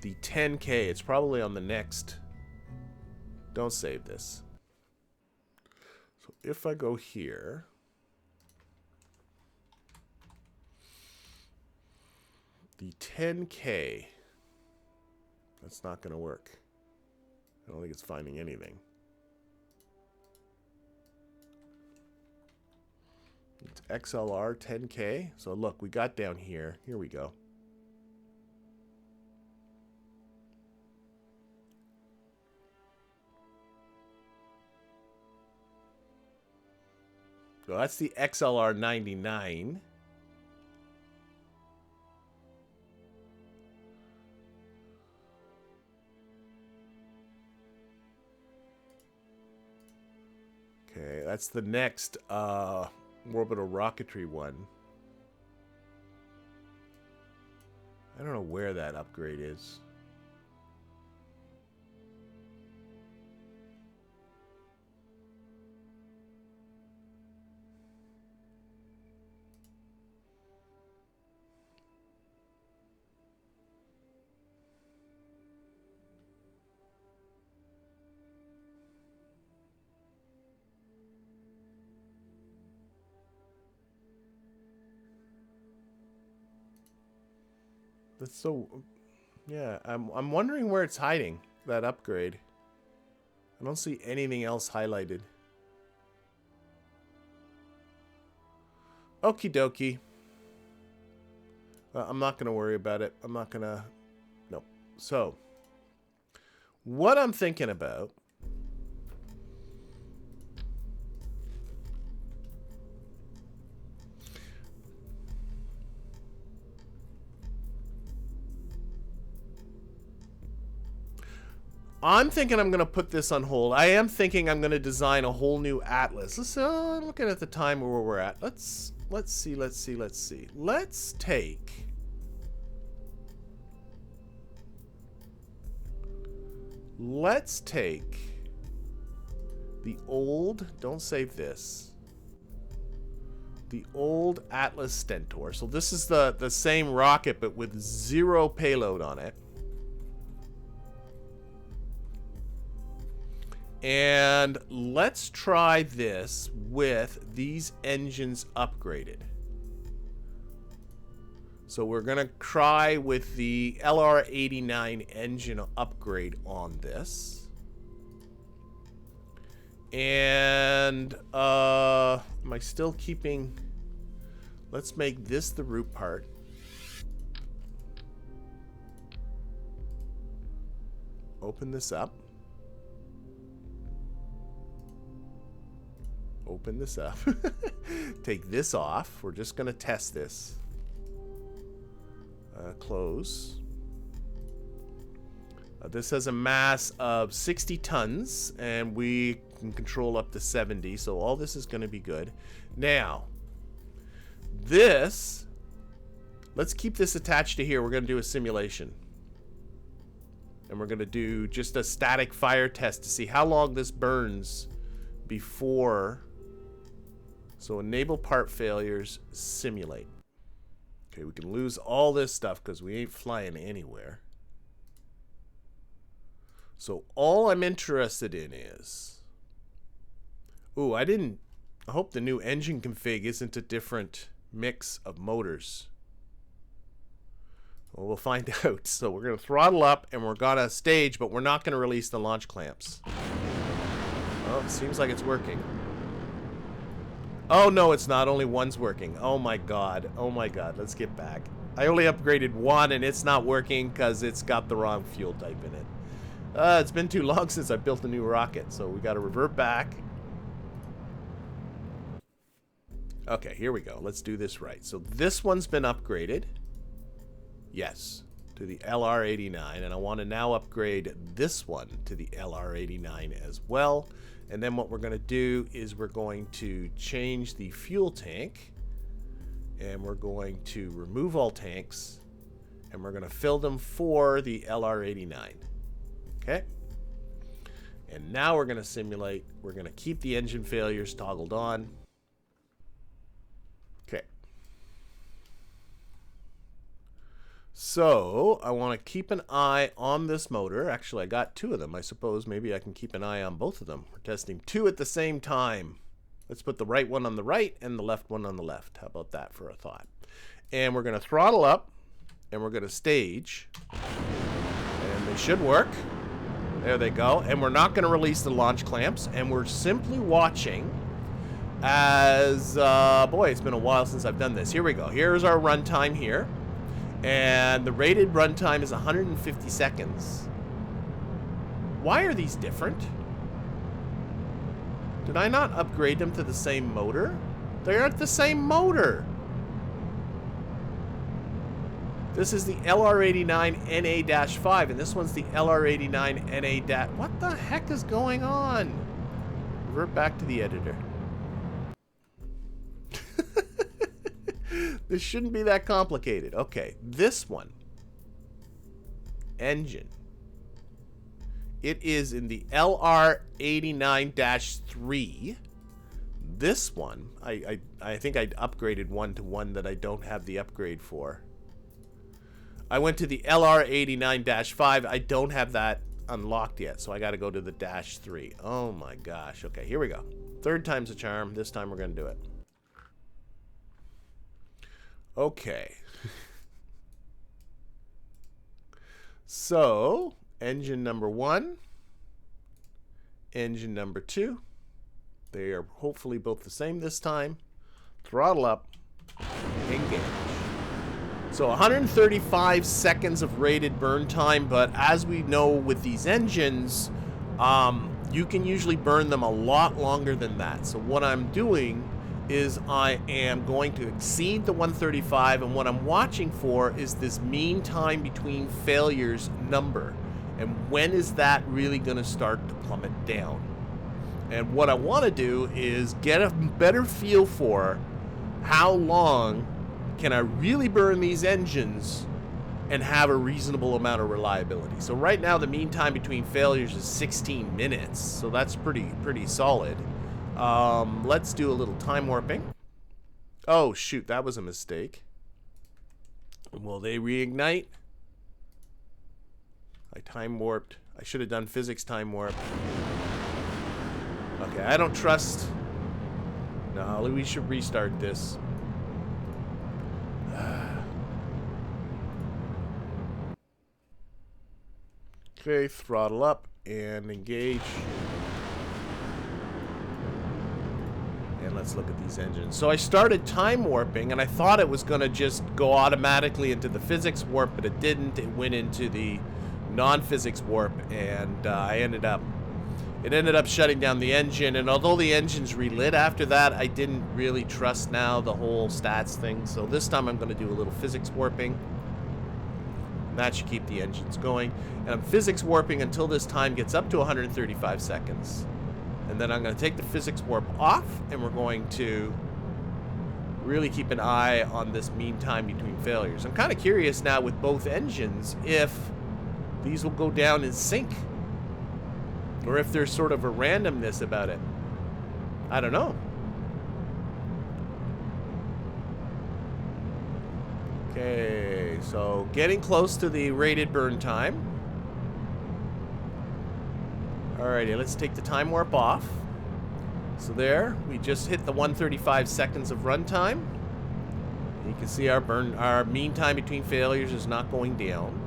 The 10K, it's probably on the next. Don't save this. So if I go here, the 10K, that's not going to work. I don't think it's finding anything. It's XLR 10K. So look, we got down here. Here we go. So that's the XLR 99. Okay, that's the next Orbital Rocketry one. I don't know where that upgrade is. That's so, yeah, I'm wondering where it's hiding, that upgrade. I don't see anything else highlighted. Okie dokie. I'm not going to worry about it. I'm not going to, no. So, what I'm thinking about I'm thinking I'm going to put this on hold. I am thinking I'm going to design a whole new atlas. Let's looking at the time where we're at. Let's see. Let's take the old, don't save this. The old Atlas Stentor. So this is the same rocket but with 0 payload on it. And let's try this with these engines upgraded. So we're going to try with the LR89 engine upgrade on this. And am I still keeping... Let's make this the root part. Open this up. Open this up. Take this off. We're just going to test this. Close. This has a mass of 60 tons, and we can control up to 70, so all this is going to be good. Now, this, let's keep this attached to here. We're going to do a simulation. And we're going to do just a static fire test to see how long this burns before... So enable part failures, simulate. Okay, we can lose all this stuff because we ain't flying anywhere. So all I'm interested in is... Ooh, I hope the new engine config isn't a different mix of motors. Well, we'll find out. So we're going to throttle up and we're going to stage, but we're not going to release the launch clamps. Oh, it seems like it's working. Oh, no, it's not. Only one's working. Oh, my God. Oh, my God. Let's get back. I only upgraded one, and it's not working because it's got the wrong fuel type in it. It's been too long since I built a new rocket, so we got to revert back. Okay, here we go. Let's do this right. So this one's been upgraded. Yes, to the LR89, and I want to now upgrade this one to the LR89 as well. And then what we're going to do is we're going to change the fuel tank, and we're going to remove all tanks, and we're going to fill them for the LR89. Okay. And now we're going to simulate. We're going to keep the engine failures toggled on. Okay. So I want to keep an eye on this motor. Actually, I got two of them. I suppose maybe I can keep an eye on both of them. We're testing two at the same time. Let's put the right one on the right and the left one on the left. How about that for a thought? And we're going to throttle up and we're going to stage. And they should work. There they go. And we're not going to release the launch clamps. And we're simply watching as, boy, it's been a while since I've done this. Here we go. Here's our runtime here. And the rated runtime is 150 seconds. Why are these different? Did I not upgrade them to the same motor? They aren't the same motor. This is the LR89NA-5, and this one's the LR89NA-. What the heck is going on? Revert back to the editor. This shouldn't be that complicated. Okay, this one. Engine. It is in the LR89-3. This one, I think I upgraded one to one that I don't have the upgrade for. I went to the LR89-5. I don't have that unlocked yet, so I got to go to the -3. Oh my gosh. Okay, here we go. Third time's a charm. This time we're going to do it. Okay. So, engine number 1, engine number 2. They are hopefully both the same this time. Throttle up, engage. So 135 seconds of rated burn time, but as we know with these engines, you can usually burn them a lot longer than that. So what I'm doing is I am going to exceed the 135, and what I'm watching for is this mean time between failures number. And when is that really going to start to plummet down? And what I want to do is get a better feel for how long can I really burn these engines and have a reasonable amount of reliability. So right now the mean time between failures is 16 minutes. So that's pretty solid. Let's do a little time warping. Oh shoot, that was a mistake. Will they reignite? I time warped. I should have done physics time warp. Okay, I don't trust. No, we should restart this. Okay, throttle up and engage. And let's look at these engines. So I started time warping, and I thought it was going to just go automatically into the physics warp, but it didn't. It went into the non-physics warp, and it ended up shutting down the engine. And although the engine's relit after that, I didn't really trust now the whole stats thing. So this time I'm going to do a little physics warping. And that should keep the engines going. And I'm physics warping until this time gets up to 135 seconds. And then I'm going to take the physics warp off, and we're going to really keep an eye on this mean time between failures. I'm kind of curious now with both engines if these will go down in sync, or if there's sort of a randomness about it. I don't know. Okay, so getting close to the rated burn time. Alrighty, let's take the time warp off. So there, we just hit the 135 seconds of runtime. You can see our mean time between failures is not going down.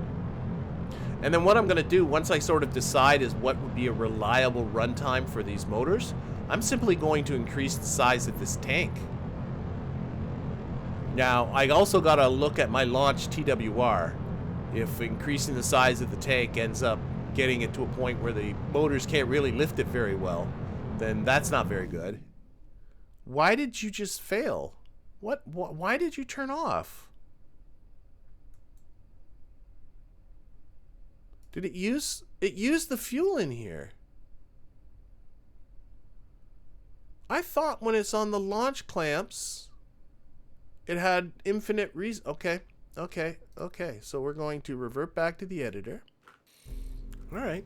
And then what I'm going to do once I sort of decide is what would be a reliable runtime for these motors, I'm simply going to increase the size of this tank. Now, I also got to look at my launch TWR. If increasing the size of the tank ends up getting it to a point where the motors can't really lift it very well, then that's not very good. Why did you just fail? Why did you turn off? Did it use the fuel in here? I thought when it's on the launch clamps, it had infinite reason. Okay. So we're going to revert back to the editor. All right.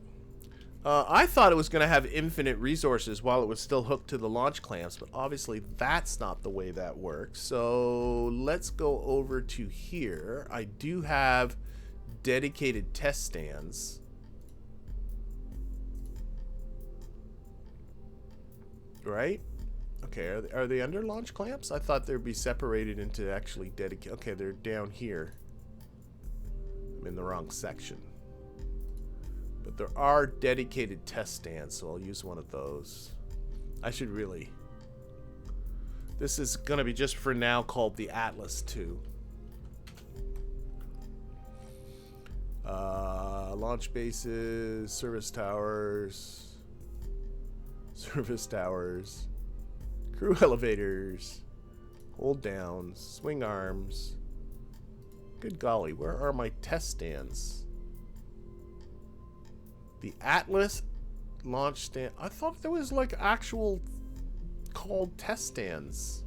I thought it was going to have infinite resources while it was still hooked to the launch clamps, but obviously that's not the way that works. So let's go over to here. I do have dedicated test stands. Right? Okay, are they under launch clamps? I thought they'd be separated into actually dedicated. Okay, they're down here. I'm in the wrong section. But there are dedicated test stands, so I'll use one of those. I should really... This is going to be just for now called the Atlas 2. Launch bases, service towers, crew elevators, hold downs, swing arms. Good golly, where are my test stands? The Atlas launch stand. I thought there was like actual called test stands.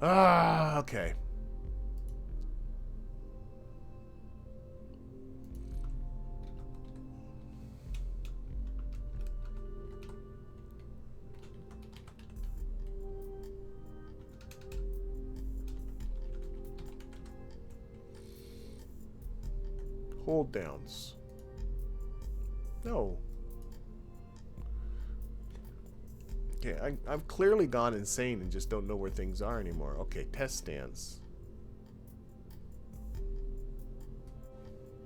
Ah, okay. Hold downs. No. Okay, I've clearly gone insane and just don't know where things are anymore. Okay, test stands.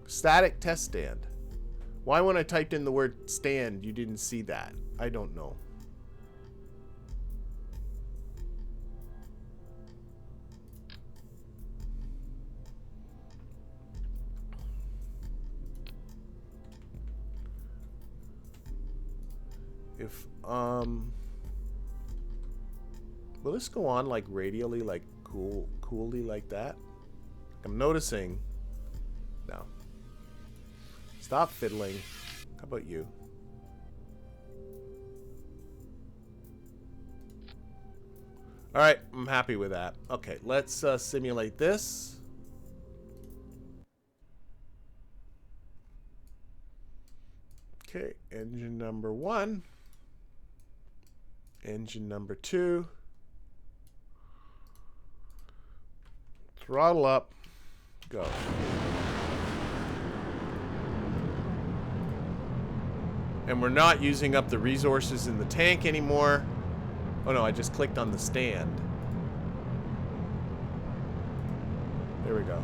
Static test stand. Why when I typed in the word stand, you didn't see that? I don't know. If, will this go on like radially, like coolly like that? I'm noticing. No. Stop fiddling. How about you? Alright, I'm happy with that. Okay, let's simulate this. Okay, engine number 1. Engine number 2. Throttle up. Go. And we're not using up the resources in the tank anymore. Oh no, I just clicked on the stand. There we go.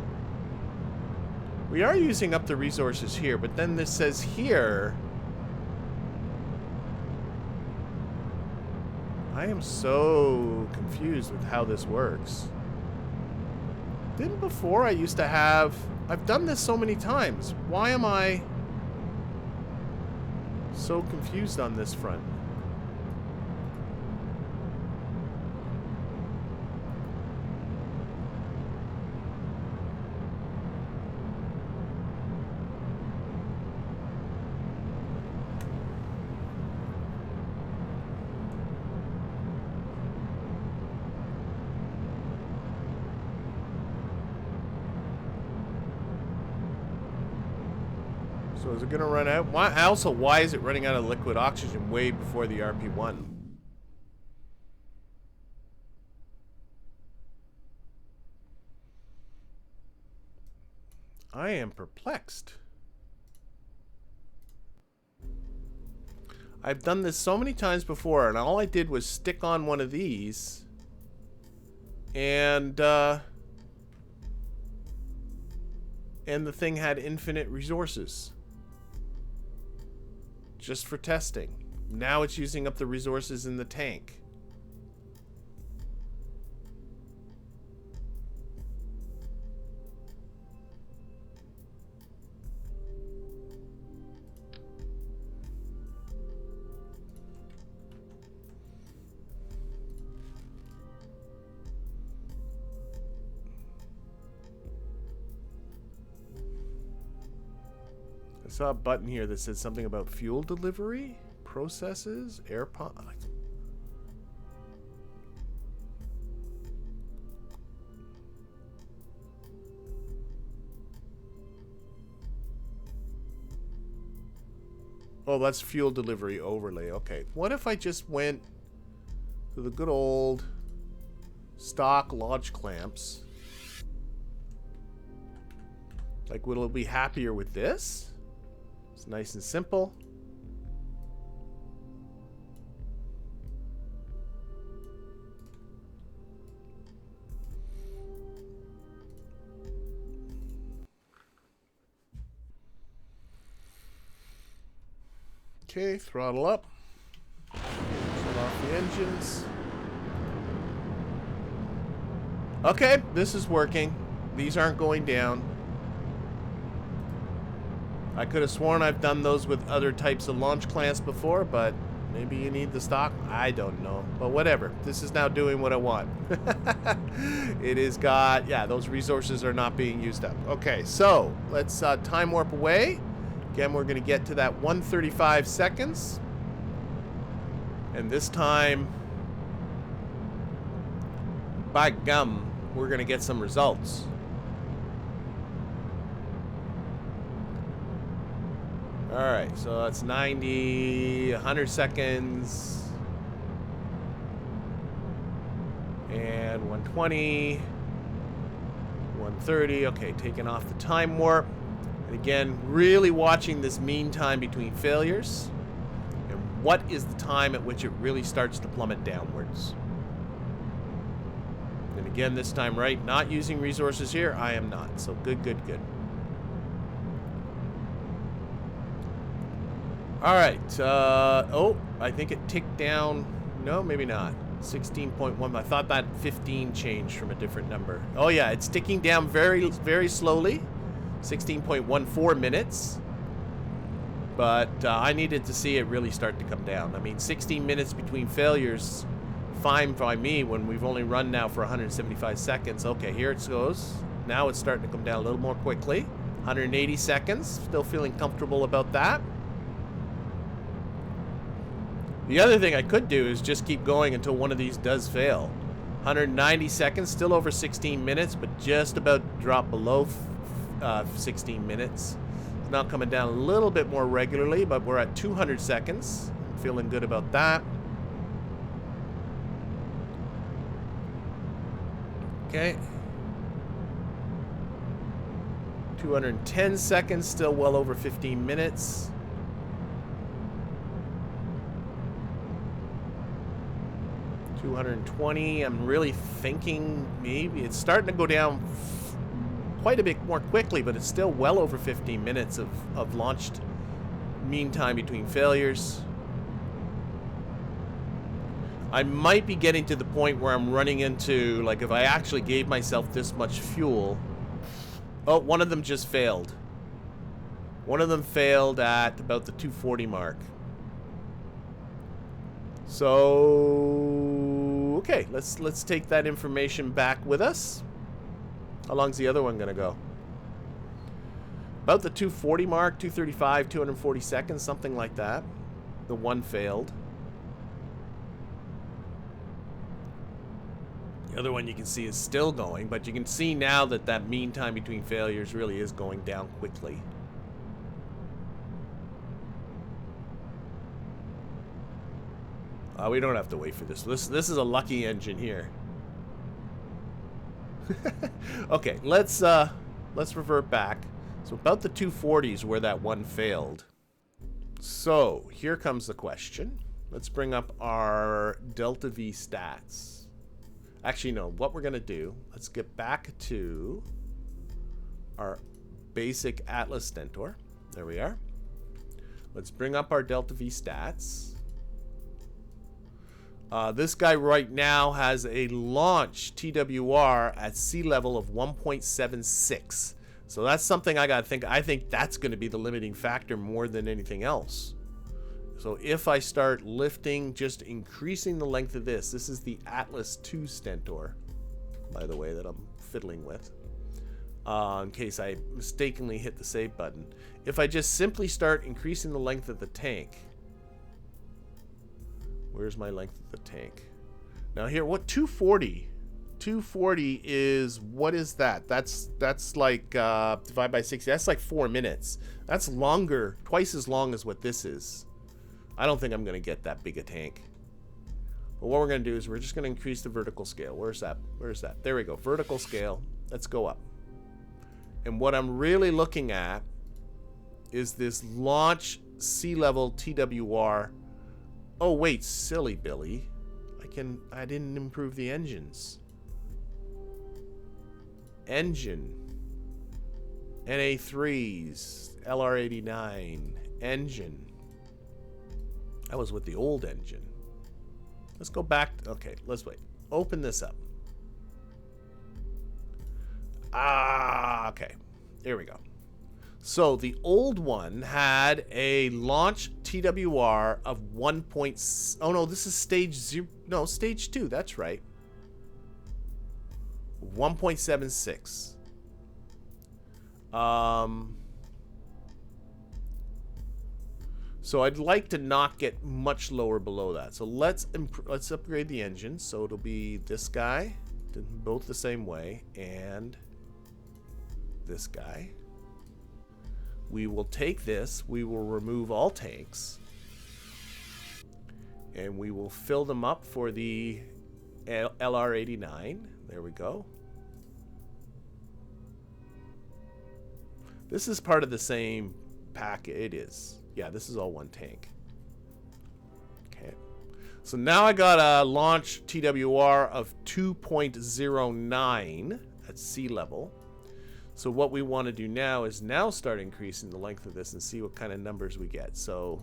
We are using up the resources here, but then this says here... I am so confused with how this works. Didn't before I used to have... I've done this so many times. Why am I so confused on this front? So is it going to run out? Why, also, why is it running out of liquid oxygen way before the RP1? I am perplexed. I've done this so many times before, and all I did was stick on one of these, and the thing had infinite resources. Just for testing. Now it's using up the resources in the tank. I saw a button here that said something about fuel delivery, processes, air pump. Oh, that's fuel delivery overlay. Okay. What if I just went to the good old stock launch clamps? Like, will it be happier with this? It's nice and simple. Okay, throttle up. Turn off the engines. Okay, this is working. These aren't going down. I could have sworn I've done those with other types of launch clamps before, but maybe you need the stock. I don't know. But whatever. This is now doing what I want. It is got... Yeah, those resources are not being used up. Okay, so let's time warp away. Again, we're going to get to that 135 seconds. And this time, by gum, we're going to get some results. Alright, so that's 90, 100 seconds. And 120. 130. Okay, taking off the time warp. And again, really watching this mean time between failures. And what is the time at which it really starts to plummet downwards. And again, this time, right, not using resources here. I am not. So good, good, good. Alright. Oh, I think it ticked down. No, maybe not. 16.1. I thought that 15 changed from a different number. Oh, yeah, it's ticking down very, very slowly. 16.14 minutes, but I needed to see it really start to come down. I mean, 16 minutes between failures, fine by me when we've only run now for 175 seconds. Okay, here it goes. Now it's starting to come down a little more quickly. 180 seconds, still feeling comfortable about that. The other thing I could do is just keep going until one of these does fail. 190 seconds, still over 16 minutes, but just about drop below 16 minutes. It's now coming down a little bit more regularly, but we're at 200 seconds. I'm feeling good about that. Okay. 210 seconds, still well over 15 minutes. $220. I'm really thinking maybe it's starting to go down quite a bit more quickly, but it's still well over 15 minutes of launched mean time between failures. I might be getting to the point where I'm running into, like, if I actually gave myself this much fuel. Oh, one of them just failed. One of them failed at about the 240 mark. So, okay, let's take that information back with us. How long's the other one gonna go? About the 240 mark, 235, 240 seconds, something like that. The one failed. The other one you can see is still going, but you can see now that that mean time between failures really is going down quickly. We don't have to wait for this. This is a lucky engine here. Okay, let's revert back. So about the 240s where that one failed. So here comes the question. Let's bring up our Delta V stats. Actually, no, what we're gonna do, let's get back to our basic Atlas Stentor. There we are. Let's bring up our Delta V stats. This guy right now has a launch TWR at sea level of 1.76. So that's something I gotta think. I think that's going to be the limiting factor more than anything else. So if I start lifting, just increasing the length of this. This is the Atlas 2 Stentor, by the way, that I'm fiddling with. In case I mistakenly hit the save button. If I just simply start increasing the length of the tank. Where's my length of the tank? Now here, what 240? 240 is, what is that? That's like divide by 60. That's like 4 minutes. That's longer, twice as long as what this is. I don't think I'm gonna get that big a tank. But what we're gonna do is we're just gonna increase the vertical scale. Where's that? Where's that? There we go. Vertical scale. Let's go up. And what I'm really looking at is this launch sea level TWR. Oh wait, silly Billy. I didn't improve the engines. Engine. NA3s. LR89. Engine. That was with the old engine. Let's go back. Okay, let's wait. Open this up. Ah, okay. Here we go. So the old one had a launch TWR of 1. Oh no, this is stage 0. No, stage 2. That's right. 1.76. So I'd like to not get much lower below that. So let's upgrade the engine. So it'll be this guy, both the same way, and this guy. We will take this, we will remove all tanks, and we will fill them up for the LR89. There we go. This is part of the same pack. It is. Yeah, this is all one tank. Okay. So now I got a launch TWR of 2.09 at sea level. So what we want to do now is start increasing the length of this and see what kind of numbers we get. So,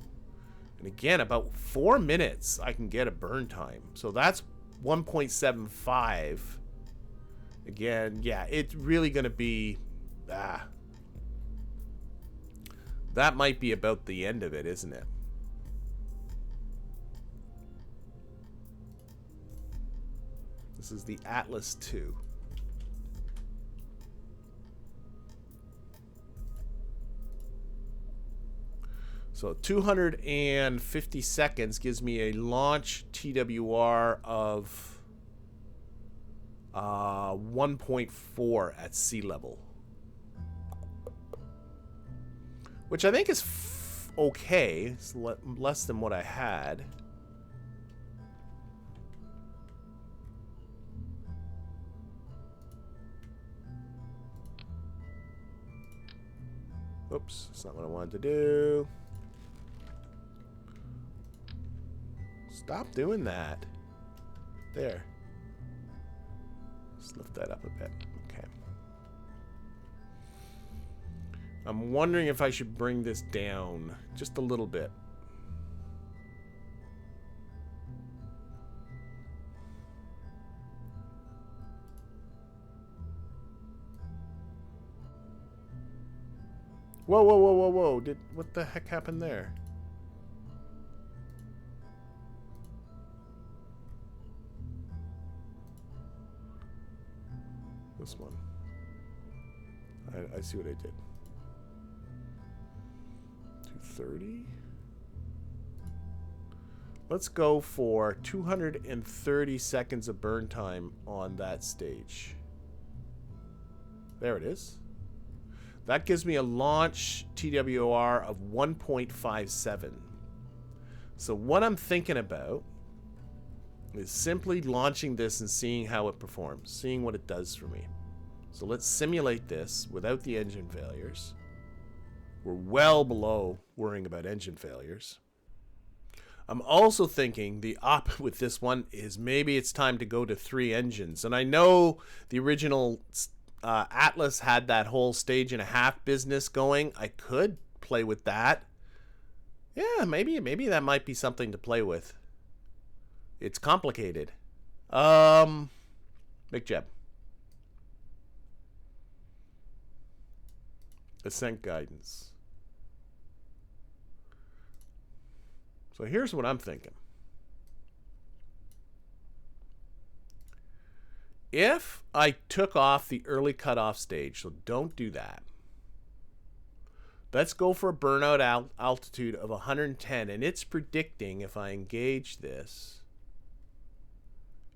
and again, about 4 minutes I can get a burn time. So that's 1.75. Again, yeah, it's really going to be, that might be about the end of it, isn't it? This is the Atlas 2. So 250 seconds gives me a launch TWR of 1.4 at sea level, which I think is okay. It's less than what I had. Oops, that's not what I wanted to do. Stop doing that. There. Let's lift that up a bit. Okay. I'm wondering if I should bring this down just a little bit. Whoa, whoa, whoa, whoa, whoa. What the heck happened there? This one. I see what I did. 230. Let's go for 230 seconds of burn time on that stage. There it is. That gives me a launch TWR of 1.57. So what I'm thinking about is simply launching this and seeing how it performs, seeing what it does for me. So let's simulate this without the engine failures. We're well below worrying about engine failures. I'm also thinking the op with this one is maybe it's time to go to 3 engines. And I know the original Atlas had that whole 1.5 stage business going. I could play with that. Yeah, maybe that might be something to play with. It's complicated. MechJeb. Ascent guidance. So here's what I'm thinking. If I took off the early cutoff stage, so don't do that. Let's go for a burnout altitude of 110, and it's predicting if I engage this,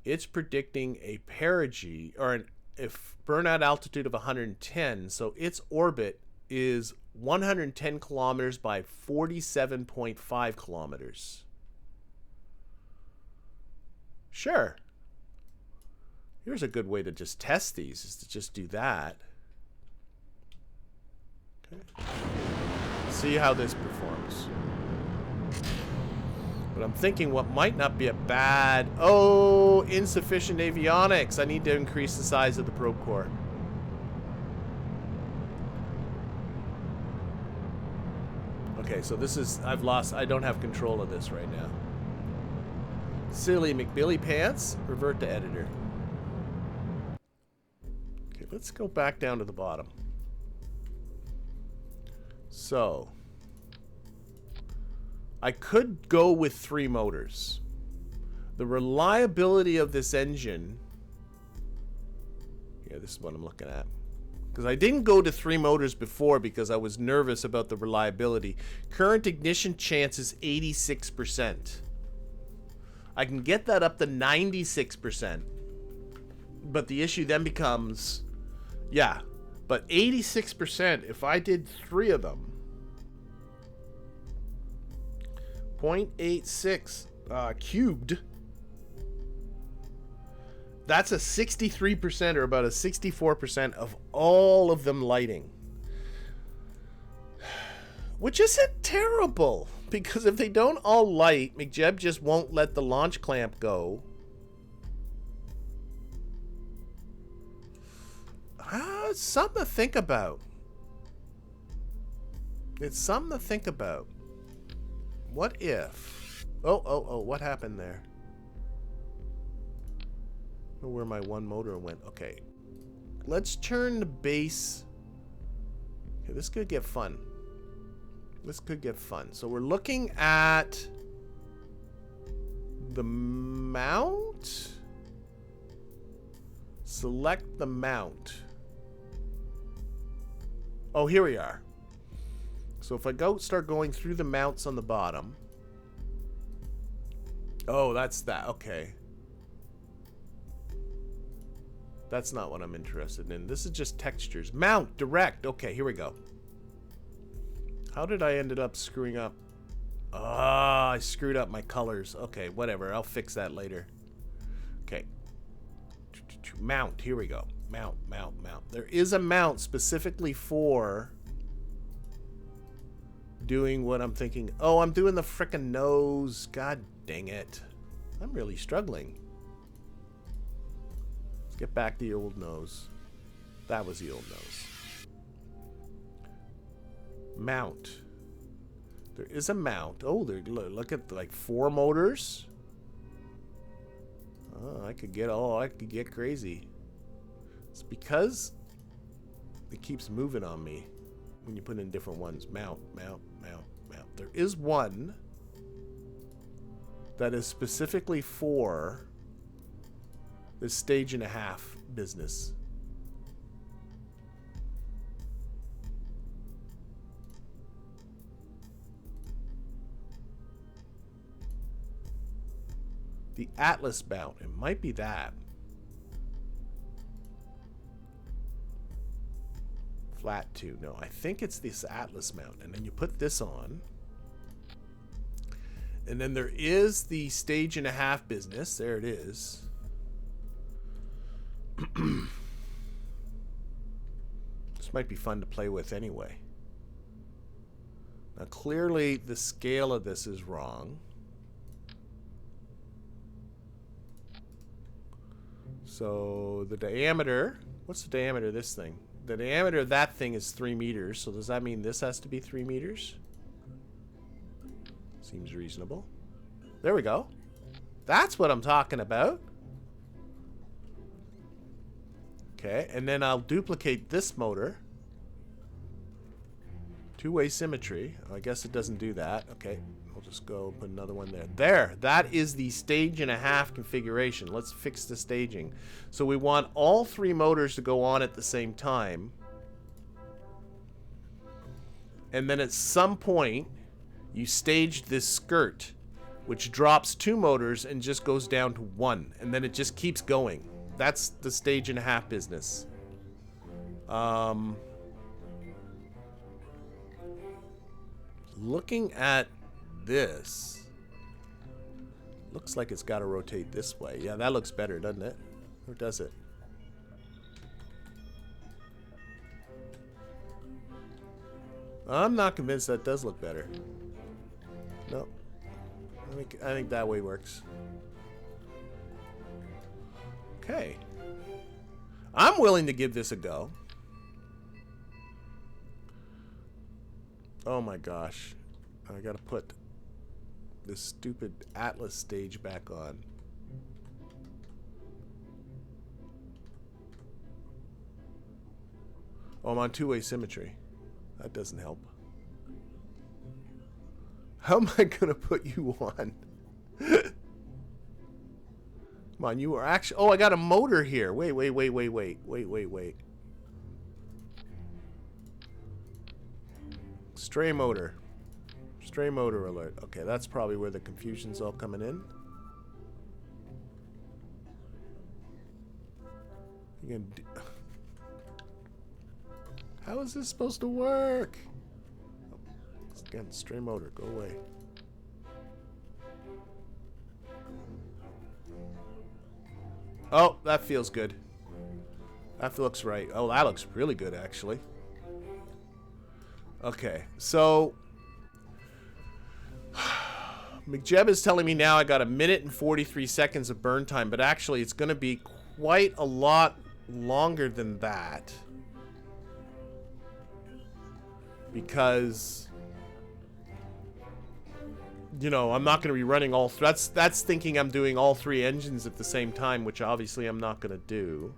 it's predicting a perigee, or a burnout altitude of 110. So its orbit is 110 kilometers by 47.5 kilometers. Sure. Here's a good way to just test these, is to just do that. Okay. See how this performs. But I'm thinking what might not be a bad... Oh, insufficient avionics. I need to increase the size of the probe core. Okay, so this is... I don't have control of this right now. Silly McBilly Pants. Revert to editor. Okay, let's go back down to the bottom. So... I could go with 3 motors. The reliability of this engine... Yeah, this is what I'm looking at. Because I didn't go to 3 motors before because I was nervous about the reliability. Current ignition chance is 86%. I can get that up to 96%. But the issue then becomes... Yeah, but 86%, if I did 3 of them... 0.86 cubed. That's a 63% or about a 64% of all of them lighting. Which isn't terrible, because if they don't all light, MechJeb just won't let the launch clamp go. It's something to think about. It's something to think about. What if... Oh, what happened there? I don't know where my one motor went. Okay. Let's turn the base... Okay, this could get fun. This could get fun. So we're looking at... the mount? Select the mount. Oh, here we are. So if I start going through the mounts on the bottom. Oh, that's that. Okay. That's not what I'm interested in. This is just textures. Mount, direct. Okay, here we go. How did I ended up screwing up? Ah, I screwed up my colors. Okay, whatever. I'll fix that later. Okay. Mount. Here we go. Mount. There is a mount specifically for... doing what I'm thinking. Oh, I'm doing the frickin' nose. God dang it. I'm really struggling. Let's get back to the old nose. That was the old nose. Mount. There is a mount. Oh, look at like 4 motors. Oh, I could get crazy. It's because it keeps moving on me. When you put in different ones. Mount. There is one that is specifically for this 1.5 stage business. The Atlas mount. It might be that. Flat 2. No, I think it's this Atlas mount. And then you put this on. And then there is the 1.5 stage business. There it is. This might be fun to play with anyway. Now clearly the scale of this is wrong. So the diameter, what's the diameter of this thing? The diameter of that thing is 3 meters. So does that mean this has to be 3 meters? Seems reasonable. There we go. That's what I'm talking about. Okay, and then I'll duplicate this motor. 2-way symmetry. Oh, I guess it doesn't do that. Okay, I'll just go put another one there. There, that is the 1.5 stage configuration. Let's fix the staging. So we want all 3 motors to go on at the same time. And then at some point, you stage this skirt which drops 2 motors and just goes down to 1, and then it just keeps going. That's the stage and a half business. Looking at this, looks like it's got to rotate this way. Yeah, that looks better, doesn't it? Or does it? I'm not convinced that does look better. No. I think that way works. Okay. I'm willing to give this a go. Oh my gosh. I gotta put this stupid Atlas stage back on. Oh, I'm on two-way symmetry. That doesn't help. How am I gonna put you on? Come on, you are actually... Oh, I got a motor here. Wait. Stray motor. Stray motor alert. Okay, that's probably where the confusion's all coming in. You can do... How is this supposed to work? Again, stray motor, go away. Oh, that feels good. That looks right. Oh, that looks really good, actually. Okay, so... MechJeb is telling me now I got 1 minute and 43 seconds of burn time, but actually it's going to be quite a lot longer than that. Because... you know, I'm not going to be running all... That's thinking I'm doing all 3 engines at the same time, which obviously I'm not going to do.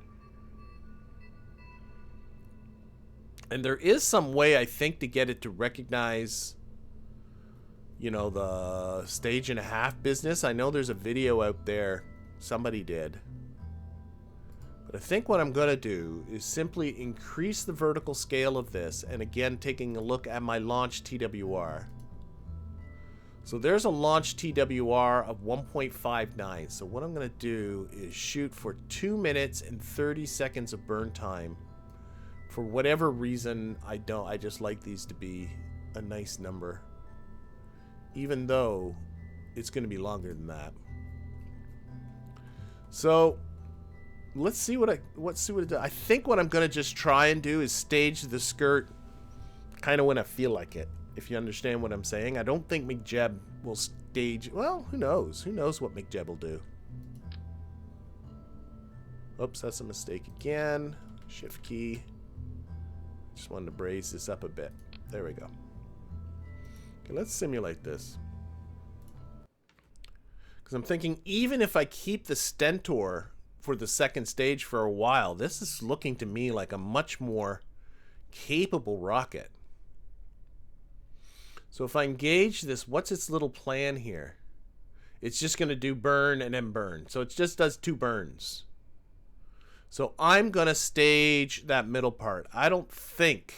And there is some way, I think, to get it to recognize, you know, the stage and a half business. I know there's a video out there. Somebody did. But I think what I'm going to do is simply increase the vertical scale of this. And again, taking a look at my launch TWR. So there's a launch TWR of 1.59. So what I'm going to do is shoot for 2 minutes and 30 seconds of burn time. For whatever reason, I just like these to be a nice number. Even though it's going to be longer than that. So let's see what it does. I think what I'm going to just try and do is stage the skirt kind of when I feel like it. If you understand what I'm saying. I don't think MechJeb will stage... Well, who knows? Who knows what MechJeb will do? Oops, that's a mistake again. Shift key. Just wanted to braze this up a bit. There we go. Okay, let's simulate this. Because I'm thinking even if I keep the Stentor for the second stage for a while, this is looking to me like a much more capable rocket. So if I engage this, what's its little plan here? It's just going to do burn and then burn. So it just does 2 burns. So I'm going to stage that middle part. I don't think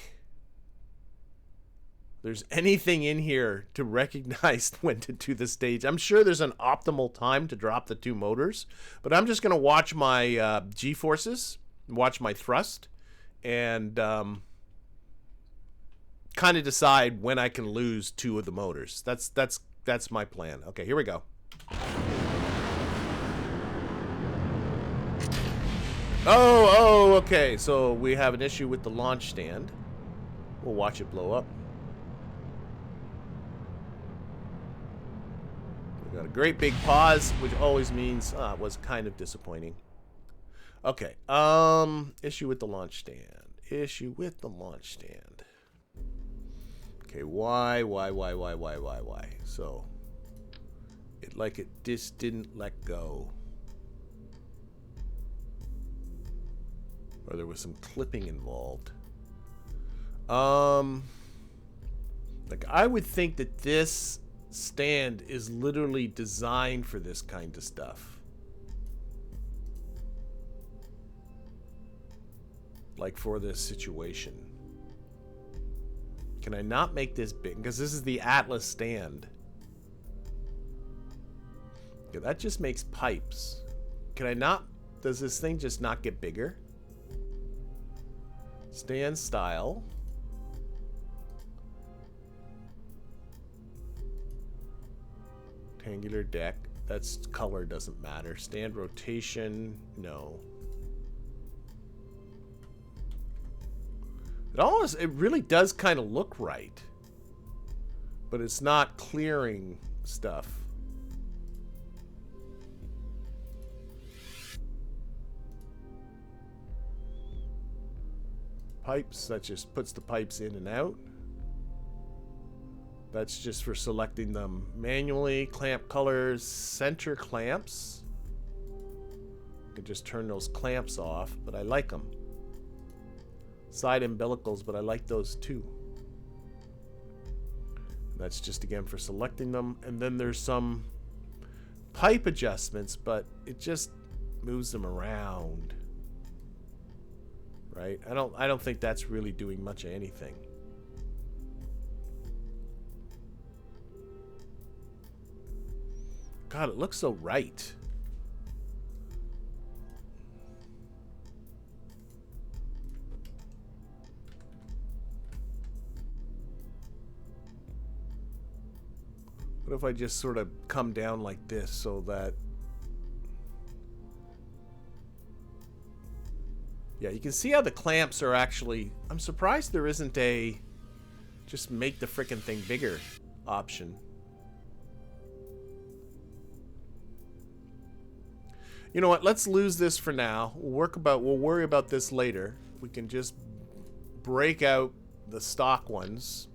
there's anything in here to recognize when to do the stage. I'm sure there's an optimal time to drop the 2 motors. But I'm just going to watch my G-forces, watch my thrust, and... kind of decide when I can lose 2 of the motors. That's my plan. Okay, here we go. Oh, okay. So we have an issue with the launch stand. We'll watch it blow up. We got a great big pause, which always means it was kind of disappointing. Okay. Issue with the launch stand. Issue with the launch stand. Okay, why? So, it just didn't let go. Or there was some clipping involved. Like, I would think that this stand is literally designed for this kind of stuff. Like, for this situation. Can I not make this big? Because this is the Atlas stand. Okay, that just makes pipes. Can I not? Does this thing just not get bigger? Stand style. Rectangular deck. That's color doesn't matter. Stand rotation. No. It really does kind of look right. But it's not clearing stuff. Pipes, that just puts the pipes in and out. That's just for selecting them manually. Clamp colors, center clamps. You can just turn those clamps off, but I like them. Side umbilicals, but I like those too. That's just again for selecting them. And then there's some pipe adjustments, but it just moves them around. Right? I don't think that's really doing much of anything. God, it looks so right. What if I just sort of come down like this so that... Yeah, you can see how the clamps are actually... I'm surprised there isn't a just make the frickin' thing bigger option. You know what? Let's lose this for now. We'll worry about this later. We can just break out the stock ones.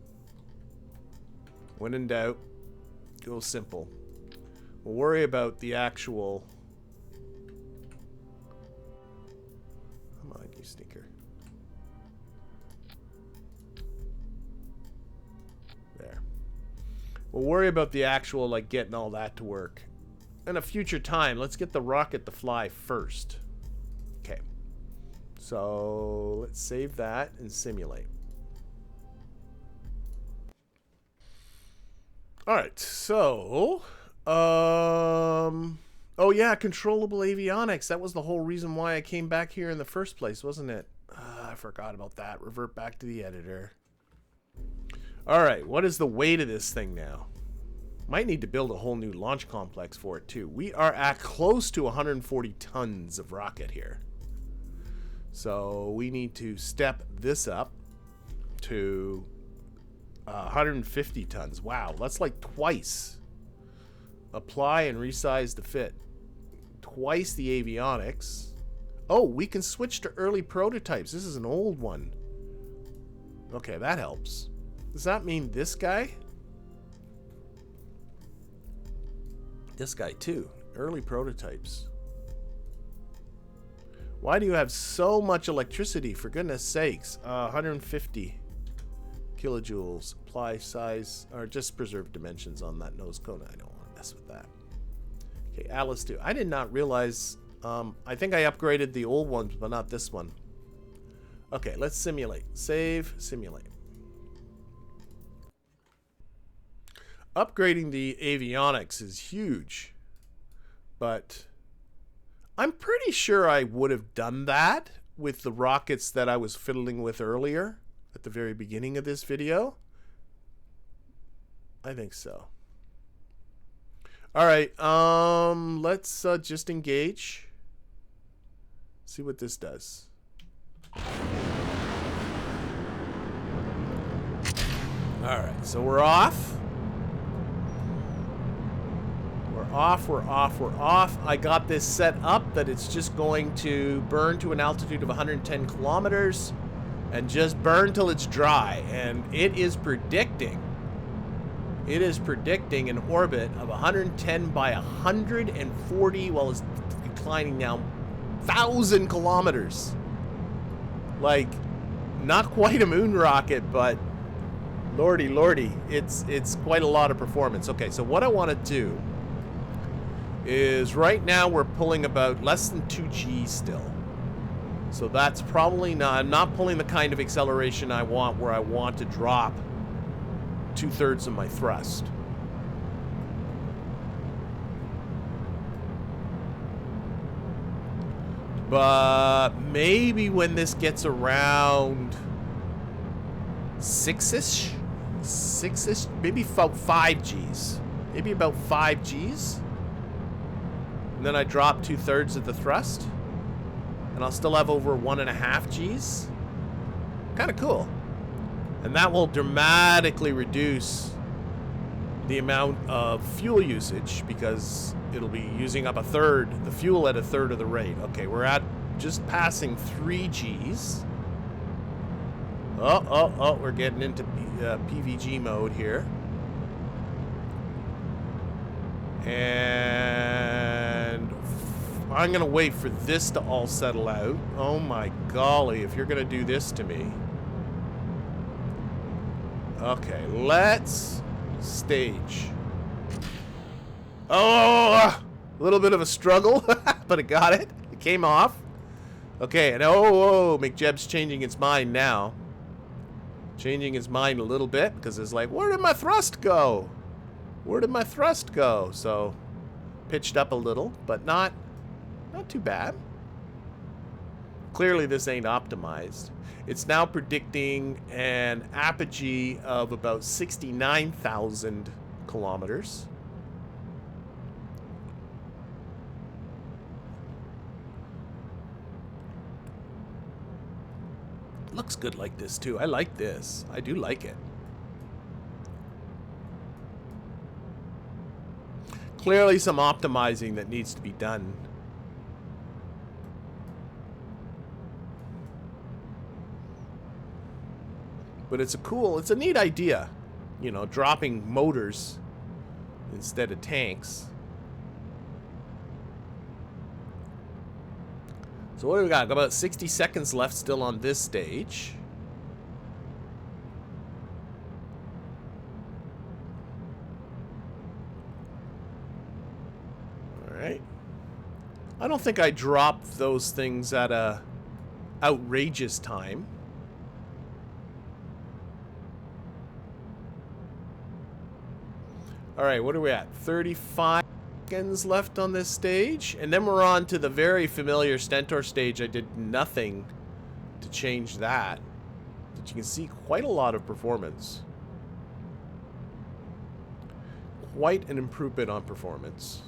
When in doubt, go simple. We'll worry about the actual... Come on, you stinker. There. We'll worry about the actual, like, getting all that to work. In a future time, let's get the rocket to fly first. Okay. So let's save that and simulate. Alright, so oh yeah, controllable avionics. That was the whole reason why I came back here in the first place, wasn't it? I forgot about that. Revert back to the editor. Alright, what is the weight of this thing now? Might need to build a whole new launch complex for it too. We are at close to 140 tons of rocket here. So we need to step this up to 150 tons. Wow, that's like twice. Apply and resize to fit. Twice the avionics. Oh, we can switch to early prototypes. This is an old one. Okay, that helps. Does that mean this guy? This guy too. Early prototypes. Why do you have so much electricity? For goodness sakes. 150 kilojoules. Apply size, or just preserve dimensions on that nose cone. I don't want to mess with that. Okay, Alice 2. I did not realize. I think I upgraded the old ones, but not this one. Okay, let's simulate. Save, simulate. Upgrading the avionics is huge, but I'm pretty sure I would have done that with the rockets that I was fiddling with earlier at the very beginning of this video. I think so. All right, let's just engage. See what this does. All right, so we're off. We're off. I got this set up that it's just going to burn to an altitude of 110 kilometers and just burn till it's dry. And it is predicting an orbit of 110 by 140, well, it's declining now, 1,000 kilometers. Like, not quite a moon rocket, but lordy, it's quite a lot of performance. Okay, so what I want to do is right now we're pulling about less than 2G still. So that's probably not, I'm not pulling the kind of acceleration I want where I want to drop 2/3 of my thrust. But maybe when this gets around 6-ish, maybe about 5 Gs. Maybe about 5 Gs. And then I drop 2/3 of the thrust. And I'll still have over 1.5 Gs. Kind of cool. And that will dramatically reduce the amount of fuel usage because it'll be using up 1/3, the fuel at 1/3 of the rate. Okay, we're at just passing 3 Gs. Oh, we're getting into PVG mode here. And I'm going to wait for this to all settle out. Oh my golly, if you're going to do this to me. Okay, let's stage. Oh, a little bit of a struggle, but I got it. It came off. Okay, and MechJeb's changing its mind now. Changing its mind a little bit because it's like, where did my thrust go? Where did my thrust go? So, pitched up a little, but not too bad. Clearly, this ain't optimized. It's now predicting an apogee of about 69,000 kilometers. Looks good like this too. I like this. I do like it. Clearly some optimizing that needs to be done. But it's a neat idea. You know, dropping motors instead of tanks. So what do we got? About 60 seconds left still on this stage. Alright. I don't think I dropped those things at a outrageous time. Alright, what are we at? 35 seconds left on this stage. And then we're on to the very familiar Stentor stage. I did nothing to change that. But you can see quite a lot of performance. Quite an improvement on performance.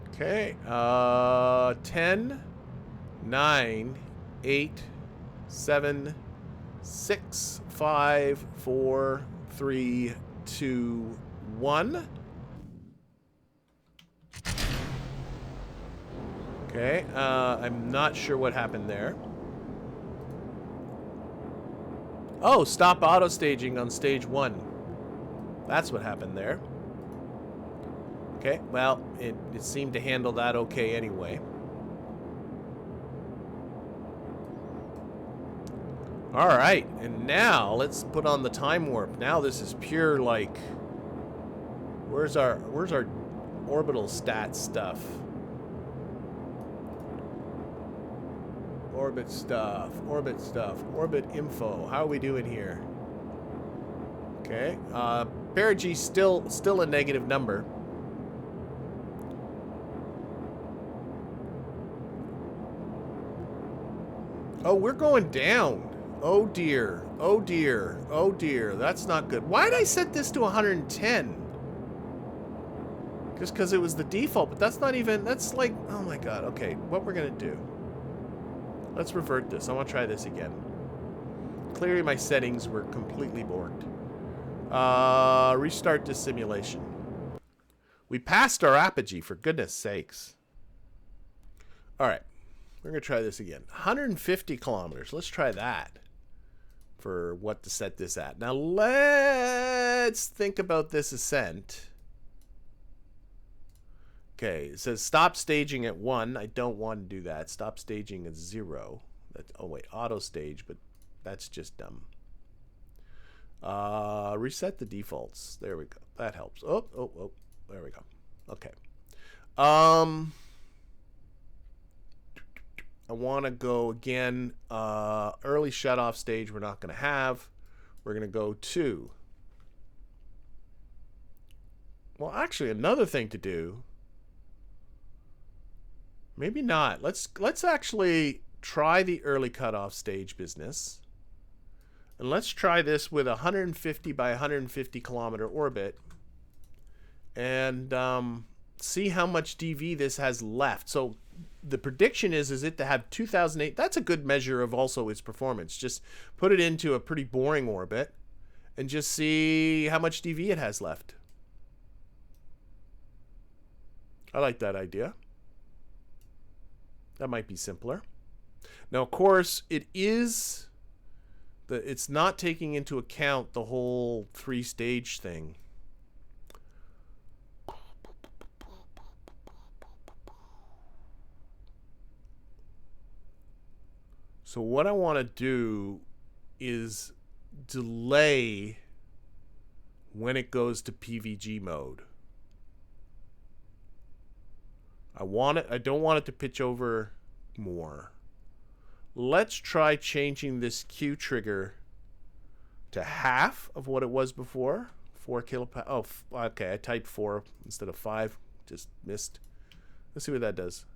Okay, 10, 9, 8, 7, 6, 5, 4, 3, 2, 1. Okay, I'm not sure what happened there. Oh, stop auto staging on stage 1. That's what happened there. Okay, well, it seemed to handle that okay anyway. Alright, and now let's put on the time warp. Now this is pure, like, where's our orbital stat stuff? Orbit stuff, orbit info. How are we doing here? Okay, perigee still a negative number. Oh, we're going down. Oh dear, oh dear, oh dear. That's not good. Why did I set this to 110? Just because it was the default, but that's not even, that's like, oh my god. Okay, what we're gonna do. Let's revert this. I want to try this again. Clearly my settings were completely borked. Restart this simulation. We passed our apogee, for goodness sakes. Alright. We're going to try this again. 150 kilometers. Let's try that for what to set this at. Now, let's think about this ascent. Okay, it says stop staging at 1. I don't want to do that. Stop staging at 0. That's, oh, wait, auto stage, but that's just dumb. Reset the defaults. There we go. That helps. Oh, there we go. Okay. I want to go again, early shut-off stage we're not going to have. We're going to go to Well, actually, another thing to do. Maybe not. Let's actually try the early cutoff stage business. And let's try this with a 150 by 150 kilometer orbit. And see how much DV this has left. So the prediction is it to have 2008. That's a good measure of also its performance. Just put it into a pretty boring orbit and just see how much DV it has left. I like that idea. That might be simpler. Now, of course, it's not taking into account the whole 3-stage thing. So what I want to do is delay when it goes to PVG mode. I don't want it to pitch over more. Let's try changing this Q trigger to half of what it was before. 4 kilopascal. Oh, okay. I typed 4 instead of 5. Just missed. Let's see what that does.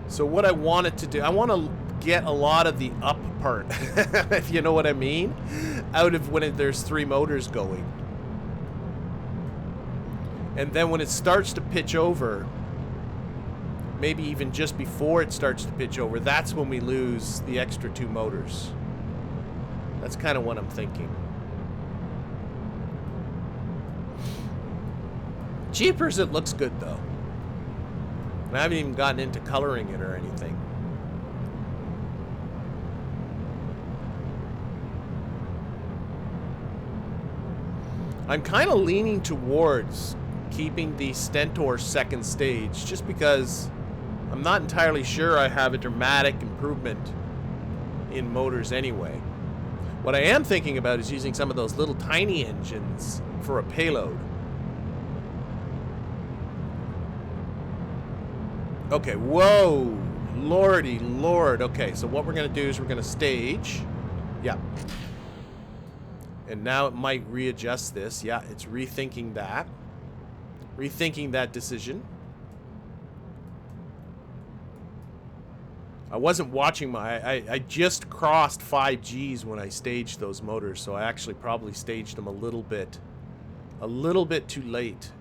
So what I want it to do, I want to get a lot of the up part, if you know what I mean, out of when there's 3 motors going. And then when it starts to pitch over, maybe even just before it starts to pitch over, that's when we lose the extra 2 motors. That's kind of what I'm thinking. Jeepers, it looks good though. And I haven't even gotten into coloring it or anything. I'm kind of leaning towards keeping the Stentor second stage just because I'm not entirely sure I have a dramatic improvement in motors anyway. What I am thinking about is using some of those little tiny engines for a payload. Okay, whoa, lordy lord. Okay, so what we're going to do is we're going to stage. Yeah. And now it might readjust this. Yeah, it's rethinking that. Rethinking that decision. I wasn't watching my... I just crossed 5 Gs when I staged those motors, so I actually probably staged them a little bit too late.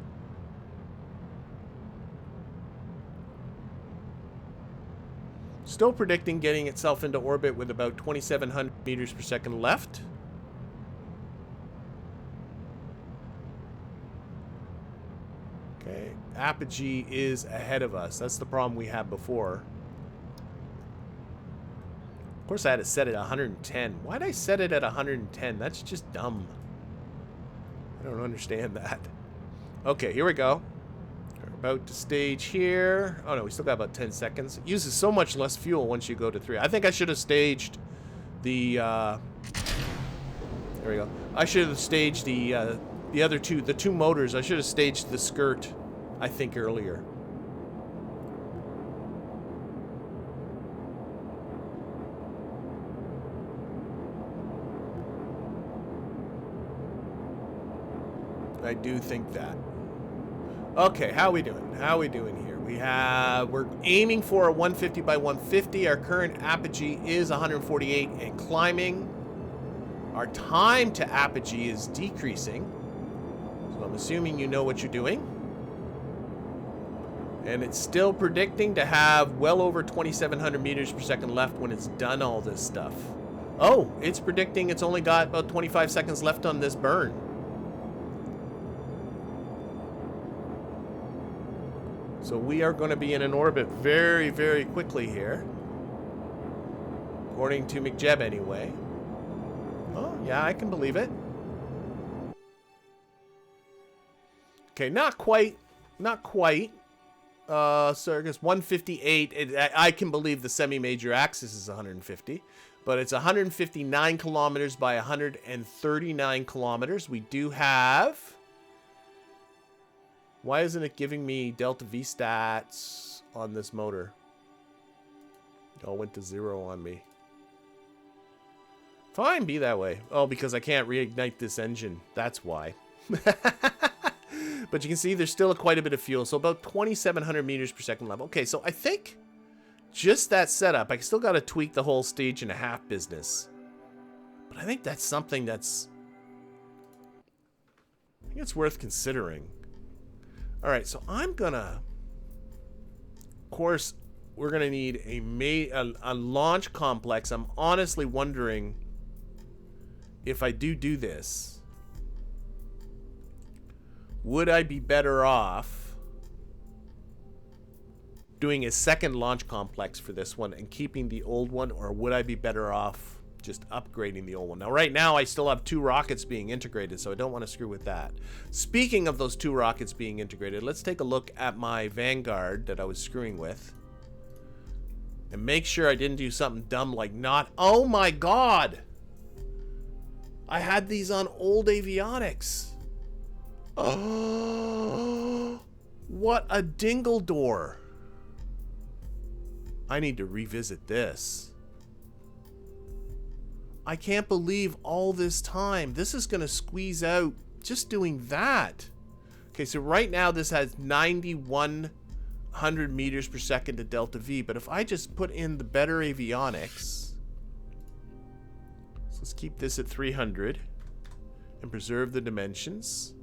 Still predicting getting itself into orbit with about 2,700 meters per second left. Okay, apogee is ahead of us. That's the problem we had before. Of course, I had it set at 110. Why'd I set it at 110? That's just dumb. I don't understand that. Okay, here we go. About to stage here. Oh no, we still got about 10 seconds. It uses so much less fuel once you go to 3. I think I should have staged the there we go. I should have staged the other the two motors. I should have staged the skirt, I think, earlier. I do think that. Okay, how are we doing? How are we doing here? We're aiming for a 150 by 150. Our current apogee is 148 and climbing. Our time to apogee is decreasing. So I'm assuming you know what you're doing. And it's still predicting to have well over 2,700 meters per second left when it's done all this stuff. Oh, it's predicting it's only got about 25 seconds left on this burn. So we are going to be in an orbit very, very quickly here. According to MechJeb anyway. Oh, yeah, I can believe it. Okay, not quite. Not quite. So I guess 158. I can believe the semi-major axis is 150. But it's 159 kilometers by 139 kilometers. We do have... Why isn't it giving me delta V stats on this motor? It all went to 0 on me. Fine, be that way. Oh, because I can't reignite this engine. That's why. But you can see there's still quite a bit of fuel. So about 2,700 meters per second level. Okay, so I think just that setup, I still got to tweak the whole stage and a half business. But I think that's something that's... I think it's worth considering. All right, so I'm gonna... Of course, we're gonna need a launch complex. I'm honestly wondering if I do this, would I be better off doing a second launch complex for this one and keeping the old one, or would I be better off just upgrading the old one? Now, right now, I still have 2 rockets being integrated, so I don't want to screw with that. Speaking of those 2 rockets being integrated, let's take a look at my Vanguard that I was screwing with. And make sure I didn't do something dumb like not... Oh my god! I had these on old Avionics. Oh, what a dingle door. I need to revisit this. I can't believe all this time. This is going to squeeze out just doing that. Okay, so right now this has 9,100 meters per second to delta V, but if I just put in the better avionics, so let's keep this at 300 and preserve the dimensions.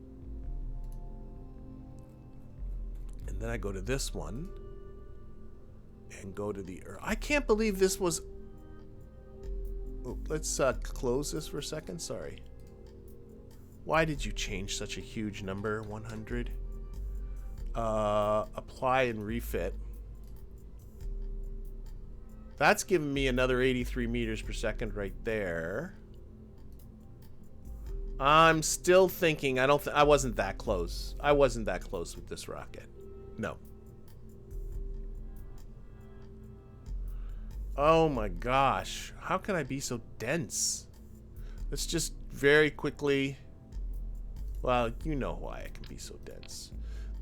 And then I go to this one and go to the... I can't believe this was... Oh, let's close this for a second. Sorry. Why did you change such a huge number? 100. Apply and refit. That's giving me another 83 meters per second right there. I'm still thinking. I wasn't that close. I wasn't that close with this rocket. No. Oh my gosh. How can I be so dense? Let's just very quickly... Well, you know why I can be so dense.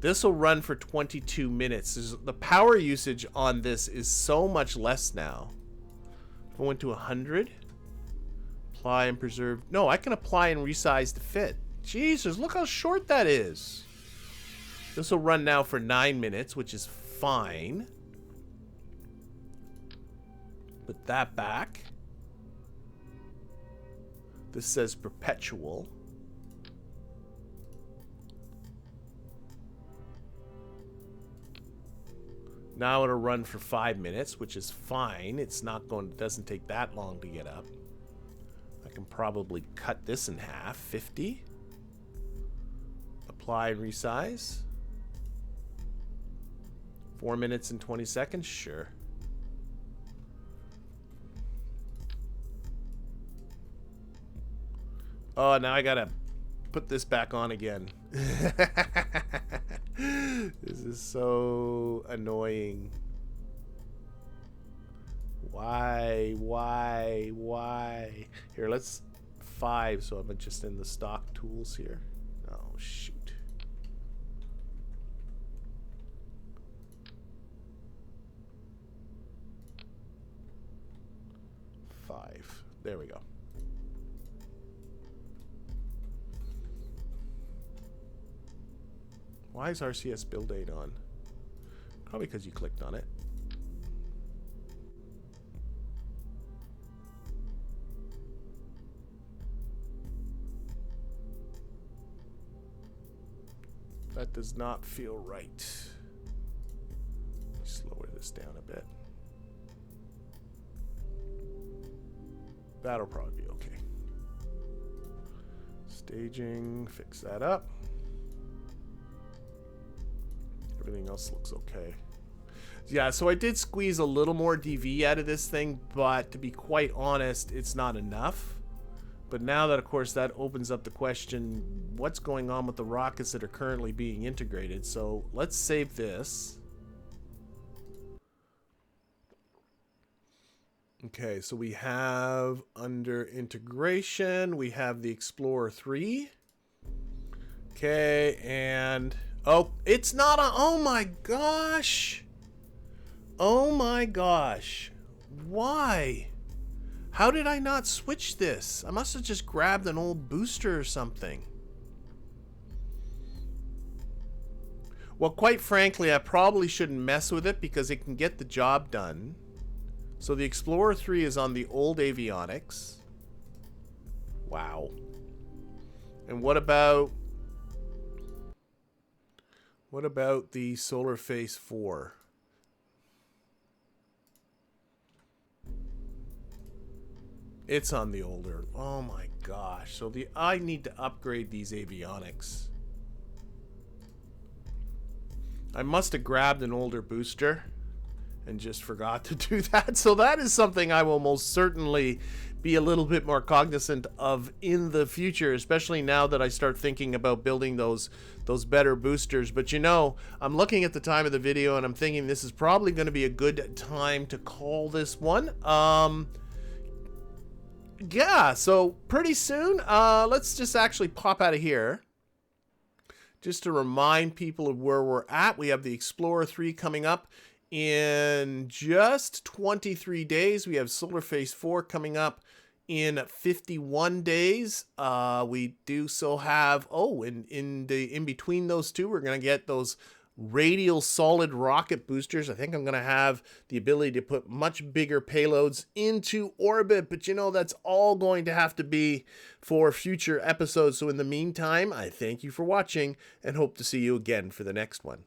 This will run for 22 minutes. The power usage on this is so much less now. If I went to 100, apply and preserve. No, I can apply and resize to fit. Jesus, look how short that is. This will run now for 9 minutes, which is fine. Put that back. This says perpetual. Now it'll run for 5 minutes, which is fine. It's not going, it doesn't take that long to get up. I can probably cut this in half, 50. Apply and resize. 4 minutes and 20 seconds, sure. Oh, now I gotta put this back on again. This is so annoying. Why? Here, let's 5, so I'm just in the stock tools here. Oh, shoot. 5. There we go. Why is RCS build date on? Probably because you clicked on it. That does not feel right. Let's lower this down a bit. That'll probably be okay. Staging, fix that up. Everything else looks okay. Yeah, so I did squeeze a little more DV out of this thing, but to be quite honest, it's not enough. But now that, of course, that opens up the question, what's going on with the rockets that are currently being integrated? So let's save this. Okay, so we have under integration, we have the Explorer 3. Okay, and... Oh, it's not a... Oh my gosh! Oh my gosh. Why? How did I not switch this? I must have just grabbed an old booster or something. Well, quite frankly, I probably shouldn't mess with it because it can get the job done. So the Explorer 3 is on the old Avionics. Wow. And what about the Solarface 4? It's on the older. Oh my gosh. So I need to upgrade these Avionics. I must have grabbed an older booster and just forgot to do that. So that is something I will most certainly be a little bit more cognizant of in the future, especially now that I start thinking about building those better boosters. But you know, I'm looking at the time of the video and I'm thinking this is probably going to be a good time to call this one. Yeah, so pretty soon, let's just actually pop out of here. Just to remind people of where we're at, we have the Explorer 3 coming up in just 23 days. We have Solarface 4 coming up in 51 days. We do still have, in between those two, we're going to get those radial solid rocket boosters. I think I'm going to have the ability to put much bigger payloads into orbit, but you know, that's all going to have to be for future episodes. So in the meantime, I thank you for watching and hope to see you again for the next one.